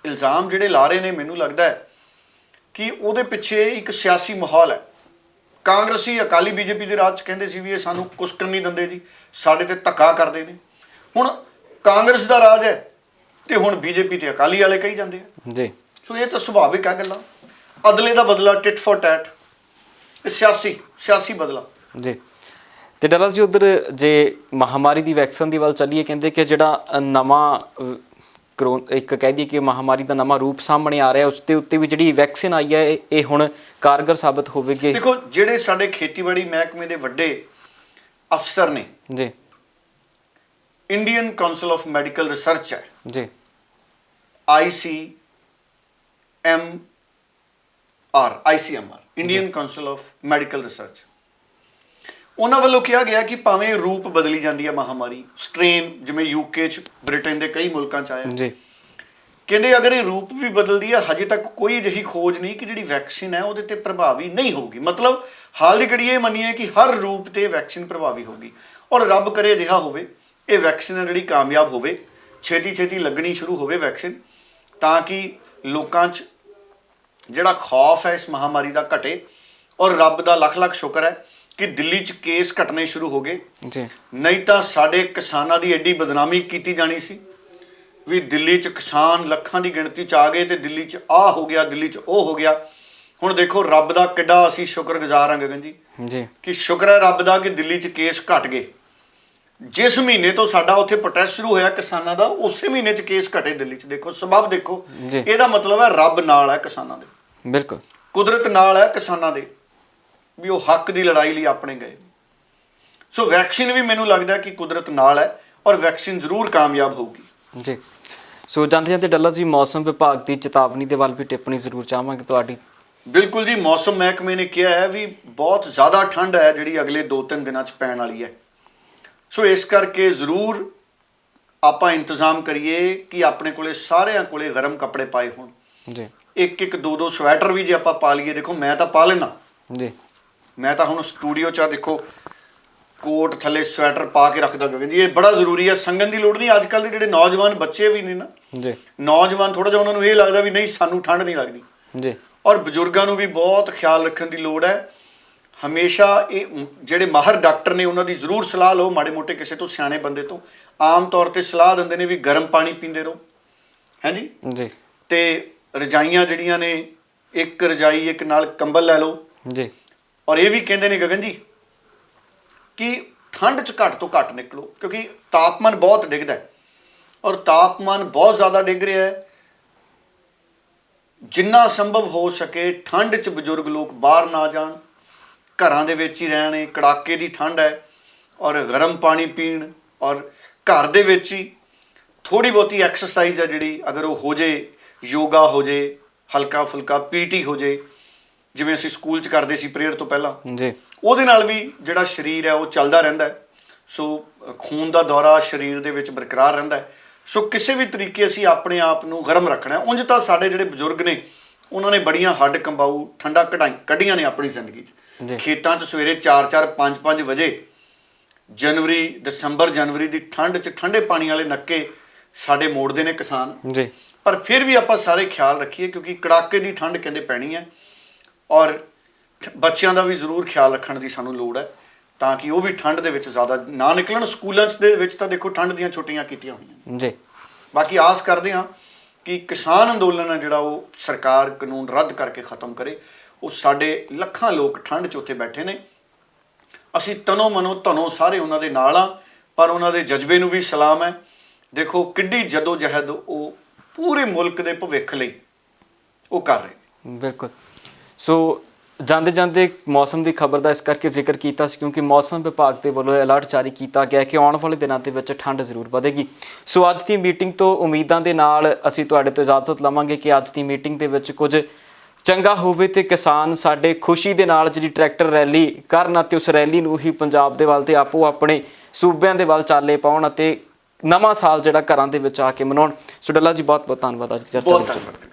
ਇਲਜ਼ਾਮ ਜਿਹੜੇ ਲਾ ਰਹੇ ਨੇ, ਮੈਨੂੰ ਲੱਗਦਾ ਹੈ ਕਿ ਉਹਦੇ ਪਿੱਛੇ ਇੱਕ ਸਿਆਸੀ ਮਾਹੌਲ ਹੈ। ਕਾਂਗਰਸੀ ਅਕਾਲੀ ਬੀਜੇਪੀ ਦੇ ਰਾਜ 'ਚ ਕਹਿੰਦੇ ਸੀ ਵੀ ਇਹ ਸਾਨੂੰ ਕੁਸਕਣ ਨਹੀਂ ਦਿੰਦੇ ਜੀ, ਸਾਡੇ ਤੇ ਧੱਕਾ ਕਰਦੇ ਨੇ। ਹੁਣ ਕਾਂਗਰਸ ਦਾ ਰਾਜ ਹੈ ਤੇ ਹੁਣ ਬੀਜੇਪੀ ਤੇ ਅਕਾਲੀ ਵਾਲੇ ਕਹੀ ਜਾਂਦੇ ਆ ਜੀ। ਸੋ ਇਹ ਤਾਂ ਸੁਭਾਵਿਕ ਆ ਗੱਲਾਂ, ਅਦਲੇ ਦਾ ਬਦਲਾ, ਟਿਟ ਫॉर ਟੈਟ, ਇਹ ਸਿਆਸੀ ਬਦਲਾ ਜੀ। ਤੇ ਡਾਲਾ ਜੀ ਉਧਰ ਜੇ ਮਹਾਮਾਰੀ ਦੀ ਵੈਕਸੀਨ ਦੀ ਵੱਲ ਚੱਲੀਏ, ਕਹਿੰਦੇ ਕਿ ਜਿਹੜਾ ਨਵਾਂ ਇੱਕ ਕਹਿ ਦਈਏ ਕਿ ਮਹਾਮਾਰੀ ਦਾ ਨਵਾਂ ਰੂਪ ਸਾਹਮਣੇ ਆ ਰਿਹਾ, ਉਸ ਦੇ ਉੱਤੇ ਵੀ ਜਿਹੜੀ ਵੈਕਸੀਨ ਆਈ ਹੈ ਇਹ ਹੁਣ ਕਾਰਗਰ ਸਾਬਤ ਹੋਵੇਗੀ। ਦੇਖੋ ਜਿਹੜੇ ਸਾਡੇ ਖੇਤੀਬਾੜੀ ਮਹਿਕਮੇ ਦੇ ਵੱਡੇ ਅਫਸਰ ਨੇ ਜੀ, Indian council of medical research ਹੈ ਜੀ, ICMR Indian council of medical research, ਉਹਨਾਂ ਵੱਲੋਂ ਕਿਹਾ ਗਿਆ ਕਿ ਭਾਵੇਂ ਰੂਪ ਬਦਲੀ ਜਾਂਦੀ ਹੈ ਮਹਾਮਾਰੀ, ਸਟ੍ਰੇਨ ਜਿਵੇਂ UK 'ਚ, ਬ੍ਰਿਟੇਨ ਦੇ ਕਈ ਮੁਲਕਾਂ 'ਚ ਆਇਆ ਜੀ, ਕਹਿੰਦੇ ਅਗਰ ਇਹ ਰੂਪ ਵੀ ਬਦਲਦੀ ਹੈ, ਹਜੇ ਤੱਕ ਕੋਈ ਅਜਿਹੀ ਖੋਜ ਨਹੀਂ ਕਿ ਜਿਹੜੀ ਵੈਕਸੀਨ ਹੈ ਉਹਦੇ ਤੇ ਪ੍ਰਭਾਵੀ ਨਹੀਂ ਹੋਊਗੀ। ਮਤਲਬ ਹਾਲ ਦੀ ਘੜੀ ਇਹ ਮੰਨੀਏ ਕਿ ਹਰ ਰੂਪ ਤੇ ਵੈਕਸੀਨ ਪ੍ਰਭਾਵੀ ਹੋਊਗੀ, ਔਰ ਰੱਬ ਕਰੇ ਅਜਿਹਾ ਹੋਵੇ, ਇਹ ਵੈਕਸੀਨ ਹੈ ਜਿਹੜੀ ਕਾਮਯਾਬ ਹੋਵੇ, ਛੇਤੀ ਲੱਗਣੀ ਸ਼ੁਰੂ ਹੋਵੇ ਵੈਕਸੀਨ, ਤਾਂ ਕਿ ਲੋਕਾਂ 'ਚ ਜਿਹੜਾ ਖੌਫ ਹੈ ਇਸ ਮਹਾਮਾਰੀ ਦਾ ਘਟੇ। ਔਰ ਰੱਬ ਦਾ ਲੱਖ ਸ਼ੁਕਰ ਹੈ ਕਿ ਦਿੱਲੀ 'ਚ ਕੇਸ ਘਟਣੇ ਸ਼ੁਰੂ ਹੋ ਗਏ ਜੀ, ਨਹੀਂ ਤਾਂ ਸਾਡੇ ਕਿਸਾਨਾਂ ਦੀ ਐਡੀ ਬਦਨਾਮੀ ਕੀਤੀ ਜਾਣੀ ਸੀ ਵੀ ਦਿੱਲੀ 'ਚ ਕਿਸਾਨ ਲੱਖਾਂ ਦੀ ਗਿਣਤੀ 'ਚ ਆ ਗਏ ਤੇ ਦਿੱਲੀ 'ਚ ਆਹ ਹੋ ਗਿਆ, ਦਿੱਲੀ 'ਚ ਉਹ ਹੋ ਗਿਆ। ਹੁਣ ਦੇਖੋ ਰੱਬ ਦਾ ਕਿੱਡਾ ਅਸੀਂ ਸ਼ੁਕਰਗੁਜ਼ਾਰ ਹਾਂ ਗਗਨ ਜੀ ਕਿ ਸ਼ੁਕਰ ਹੈ ਰੱਬ ਦਾ ਕਿ ਦਿੱਲੀ 'ਚ ਕੇਸ ਘਟ ਗਏ। ਜਿਸ ਮਹੀਨੇ ਤੋਂ ਸਾਡਾ ਉੱਥੇ ਪ੍ਰੋਟੈਸਟ ਸ਼ੁਰੂ ਹੋਇਆ ਕਿਸਾਨਾਂ ਦਾ, ਉਸੇ ਮਹੀਨੇ 'ਚ ਕੇਸ ਘਟੇ ਦਿੱਲੀ 'ਚ। ਦੇਖੋ ਸਬਬ ਦੇਖੋ, ਇਹਦਾ ਮਤਲਬ ਹੈ ਰੱਬ ਨਾਲ ਹੈ ਕਿਸਾਨਾਂ ਦੇ, ਬਿਲਕੁਲ ਕੁਦਰਤ ਨਾਲ ਹੈ ਕਿਸਾਨਾਂ ਦੇ, ਵੀ ਉਹ ਹੱਕ ਦੀ ਲੜਾਈ ਲਈ ਆਪਣੇ ਗਏ। ਸੋ ਵੈਕਸੀਨ ਵੀ ਮੈਨੂੰ ਲੱਗਦਾ ਕਿ ਕੁਦਰਤ ਨਾਲ ਹੈ ਔਰ ਵੈਕਸੀਨ ਜ਼ਰੂਰ ਕਾਮਯਾਬ ਹੋਊਗੀ ਜੀ। ਸੋ ਜਾਂਦੇ ਡੱਲਾ ਜੀ, ਮੌਸਮ ਵਿਭਾਗ ਦੀ ਚੇਤਾਵਨੀ ਦੇ ਵੱਲ ਵੀ ਟਿੱਪਣੀ ਜ਼ਰੂਰ ਚਾਹਾਂਗੇ ਤੁਹਾਡੀ। ਬਿਲਕੁਲ ਜੀ, ਮੌਸਮ ਮਹਿਕਮੇ ਨੇ ਕਿਹਾ ਹੈ ਵੀ ਬਹੁਤ ਜ਼ਿਆਦਾ ਠੰਡ ਹੈ ਜਿਹੜੀ ਅਗਲੇ 2-3 ਦਿਨਾਂ 'ਚ ਪੈਣ ਵਾਲੀ ਹੈ। ਸੋ ਇਸ ਕਰਕੇ ਜ਼ਰੂਰ ਆਪਾਂ ਇੰਤਜ਼ਾਮ ਕਰੀਏ ਕਿ ਆਪਣੇ ਕੋਲੇ ਸਾਰਿਆਂ ਕੋਲੇ ਗਰਮ ਕੱਪੜੇ ਪਾਏ ਹੋਣ ਜੀ। ਇੱਕ 2-2 ਸਵੈਟਰ ਵੀ ਜੇ ਆਪਾਂ ਪਾ ਲਈਏ, ਦੇਖੋ ਮੈਂ ਤਾਂ ਪਾ ਲੈਣਾ ਜੀ, ਮੈਂ ਤਾਂ ਹੁਣ ਸਟੂਡੀਓ 'ਚ ਦੇਖੋ ਕੋਟ ਥੱਲੇ ਸਵੈਟਰ ਪਾ ਕੇ ਰੱਖਦਾ ਗਗਨ ਜੀ, ਇਹ ਬੜਾ ਜ਼ਰੂਰੀ ਹੈ। ਸੰਗਨ ਦੀ ਲੋੜ ਨਹੀਂ। ਅੱਜ ਕੱਲ੍ਹ ਦੇ ਜਿਹੜੇ ਨੌਜਵਾਨ ਬੱਚੇ ਵੀ ਨੇ ਨਾ ਜੀ, ਨੌਜਵਾਨ ਥੋੜ੍ਹਾ ਜਿਹਾ ਉਹਨਾਂ ਨੂੰ ਇਹ ਲੱਗਦਾ ਵੀ ਨਹੀਂ ਸਾਨੂੰ ਠੰਡ ਨਹੀਂ ਲੱਗਦੀ ਜੀ, ਔਰ ਬਜ਼ੁਰਗਾਂ ਨੂੰ ਵੀ ਬਹੁਤ ਖਿਆਲ ਰੱਖਣ ਦੀ ਲੋੜ ਹੈ। ਹਮੇਸ਼ਾ ਇਹ ਜਿਹੜੇ ਮਾਹਰ ਡਾਕਟਰ ਨੇ ਉਹਨਾਂ ਦੀ ਜ਼ਰੂਰ ਸਲਾਹ ਲਓ, ਮਾੜੇ ਮੋਟੇ ਕਿਸੇ ਤੋਂ ਸਿਆਣੇ ਬੰਦੇ ਤੋਂ। ਆਮ ਤੌਰ ਤੇ ਸਲਾਹ ਦਿੰਦੇ ਨੇ ਵੀ ਗਰਮ ਪਾਣੀ ਪੀਂਦੇ ਰਹੋ, ਹੈ ਜੀ ਜੀ, ਤੇ ਰਜਾਈਆਂ ਜਿਹੜੀਆਂ ਨੇ, ਇੱਕ ਰਜਾਈ ਇੱਕ ਨਾਲ ਕੰਬਲ ਲੈ ਲਓ ਜੀ। ਔਰ ਇਹ ਵੀ ਕਹਿੰਦੇ ਨੇ ਗਗਨ ਜੀ ਕਿ ਠੰਡ 'ਚ ਘੱਟ ਤੋਂ ਘੱਟ ਨਿਕਲੋ, ਕਿਉਂਕਿ ਤਾਪਮਾਨ ਬਹੁਤ ਡਿੱਗਦਾ ਹੈ ਔਰ ਤਾਪਮਾਨ ਬਹੁਤ ਜ਼ਿਆਦਾ ਡਿੱਗ ਰਿਹਾ ਹੈ। ਜਿੰਨਾ ਸੰਭਵ ਹੋ ਸਕੇ ਠੰਡ 'ਚ ਬਜ਼ੁਰਗ ਲੋਕ ਬਾਹਰ ਨਾ ਜਾਣ, ਘਰਾਂ ਦੇ ਵਿੱਚ ਹੀ ਰਹਿਣ। ਕੜਾਕੇ ਦੀ ਠੰਡ ਹੈ ਔਰ ਗਰਮ ਪਾਣੀ ਪੀਣ, ਔਰ ਘਰ ਦੇ ਵਿੱਚ ਹੀ ਥੋੜੀ ਬਹੁਤੀ ਐਕਸਰਸਾਈਜ਼ ਹੈ ਜਿਹੜੀ, ਅਗਰ ਉਹ ਹੋ ਜੇ, ਯੋਗਾ ਹੋ ਜੇ, ਹਲਕਾ ਫੁਲਕਾ ਪੀਟੀ ਹੋ ਜੇ, ਜਿਵੇਂ ਅਸੀਂ ਸਕੂਲ 'ਚ ਕਰਦੇ ਸੀ ਪ੍ਰੇਅਰ ਤੋਂ ਪਹਿਲਾਂ ਜੀ, ਉਹਦੇ ਨਾਲ ਵੀ ਜਿਹੜਾ ਸਰੀਰ ਹੈ ਉਹ ਚੱਲਦਾ ਰਹਿੰਦਾ ਹੈ। ਸੋ ਖੂਨ ਦਾ ਦੌਰਾ ਸਰੀਰ ਦੇ ਵਿੱਚ ਬਰਕਰਾਰ ਰਹਿੰਦਾ ਹੈ। ਸੋ ਕਿਸੇ ਵੀ ਤਰੀਕੇ ਅਸੀਂ ਆਪਣੇ ਆਪ ਨੂੰ ਗਰਮ ਰੱਖਣਾ ਹੈ। ਉਂਝ ਤਾਂ ਸਾਡੇ ਜਿਹੜੇ ਬਜ਼ੁਰਗ ਨੇ ਉਹਨਾਂ ਨੇ ਬੜੀਆਂ ਹੱਡ ਕੰਬਾਊ ਠੰਡਾ ਕੱਢੀਆਂ ਨੇ ਆਪਣੀ ਜ਼ਿੰਦਗੀ 'ਚ। ਖੇਤਾਂ 'ਚ ਸਵੇਰੇ 4-4 5-5 ਵਜੇ ਦਸੰਬਰ ਜਨਵਰੀ ਦੀ ਠੰਡ 'ਚ ਠੰਡੇ ਪਾਣੀ ਵਾਲੇ ਨੱਕੇ ਸਾਡੇ ਮੋੜਦੇ ਨੇ ਕਿਸਾਨ ਜੀ। ਪਰ ਫਿਰ ਵੀ ਆਪਾਂ ਸਾਰੇ ਖਿਆਲ ਰੱਖੀਏ, ਕਿਉਂਕਿ ਕੜਾਕੇ ਦੀ ਠੰਡ ਕਹਿੰਦੇ ਪੈਣੀ ਹੈ, ਔਰ ਬੱਚਿਆਂ ਦਾ ਵੀ ਜ਼ਰੂਰ ਖਿਆਲ ਰੱਖਣ ਦੀ ਸਾਨੂੰ ਲੋੜ ਹੈ ਤਾਂ ਕਿ ਉਹ ਵੀ ਠੰਡ ਦੇ ਵਿੱਚ ਜ਼ਿਆਦਾ ਨਾ ਨਿਕਲਣ। ਸਕੂਲਾਂ 'ਚ ਦੇ ਵਿੱਚ ਤਾਂ ਦੇਖੋ ਠੰਡ ਦੀਆਂ ਛੁੱਟੀਆਂ ਕੀਤੀਆਂ ਹੋਈਆਂ ਜੀ। ਬਾਕੀ ਆਸ ਕਰਦੇ ਹਾਂ ਕਿ ਕਿਸਾਨ ਅੰਦੋਲਨ ਹੈ ਜਿਹੜਾ ਉਹ ਸਰਕਾਰ ਕਾਨੂੰਨ ਰੱਦ ਕਰਕੇ ਖਤਮ ਕਰੇ। ਉਹ ਸਾਡੇ ਲੱਖਾਂ ਲੋਕ ਠੰਡ 'ਚ ਉੱਥੇ ਬੈਠੇ ਨੇ, ਅਸੀਂ ਤਨੋ ਮਨੋ ਧਨੋ ਸਾਰੇ ਉਹਨਾਂ ਦੇ ਨਾਲ ਆ, ਪਰ ਉਹਨਾਂ ਦੇ ਜਜ਼ਬੇ ਨੂੰ ਵੀ ਸਲਾਮ ਹੈ। ਦੇਖੋ ਕਿੱਡੀ ਜਦੋ ਜਹਿਦ ਉਹ ਪੂਰੇ ਮੁਲਕ ਦੇ ਭਵਿੱਖ ਲਈ ਉਹ ਕਰ ਰਹੇ ਨੇ। ਬਿਲਕੁਲ। ਸੋ ਜਾਂਦੇ ਜਾਂਦੇ ਮੌਸਮ ਦੀ ਖਬਰ ਦਾ ਇਸ ਕਰਕੇ ਜ਼ਿਕਰ ਕੀਤਾ ਸੀ ਕਿਉਂਕਿ ਮੌਸਮ ਵਿਭਾਗ ਦੇ ਵੱਲੋਂ ਅਲਰਟ ਜਾਰੀ ਕੀਤਾ ਗਿਆ ਕਿ ਆਉਣ ਵਾਲੇ ਦਿਨਾਂ ਦੇ ਵਿੱਚ ਠੰਡ ਜ਼ਰੂਰ ਵਧੇਗੀ। ਸੋ ਅੱਜ ਦੀ ਮੀਟਿੰਗ ਤੋਂ ਉਮੀਦਾਂ ਦੇ ਨਾਲ ਅਸੀਂ ਤੁਹਾਡੇ ਤੋਂ ਇਜਾਜ਼ਤ ਲਵਾਂਗੇ ਕਿ ਅੱਜ ਦੀ ਮੀਟਿੰਗ ਦੇ ਵਿੱਚ ਕੁਝ ਚੰਗਾ ਹੋਵੇ ਤੇ ਕਿਸਾਨ ਸਾਡੇ ਖੁਸ਼ੀ ਦੇ ਨਾਲ ਜਿਹੜੀ ਟਰੈਕਟਰ ਰੈਲੀ ਕਰਨ ਅਤੇ ਉਸ ਰੈਲੀ ਨੂੰ ਹੀ ਪੰਜਾਬ ਦੇ ਵੱਲ ਤੇ ਆਪੋ ਆਪਣੇ ਸੂਬਿਆਂ ਦੇ ਵੱਲ ਚਾਲੇ ਪਾਉਣ ਅਤੇ ਨਵਾਂ ਸਾਲ ਜਿਹੜਾ ਘਰਾਂ ਦੇ ਵਿੱਚ ਆ ਕੇ ਮਨਾਉਣ। ਸੋ ਡੱਲਾ ਜੀ ਬਹੁਤ ਬਹੁਤ ਧੰਨਵਾਦ ਅੱਜ ਦੀ ਚਰਚਾ ਦੇ ਵਿੱਚ।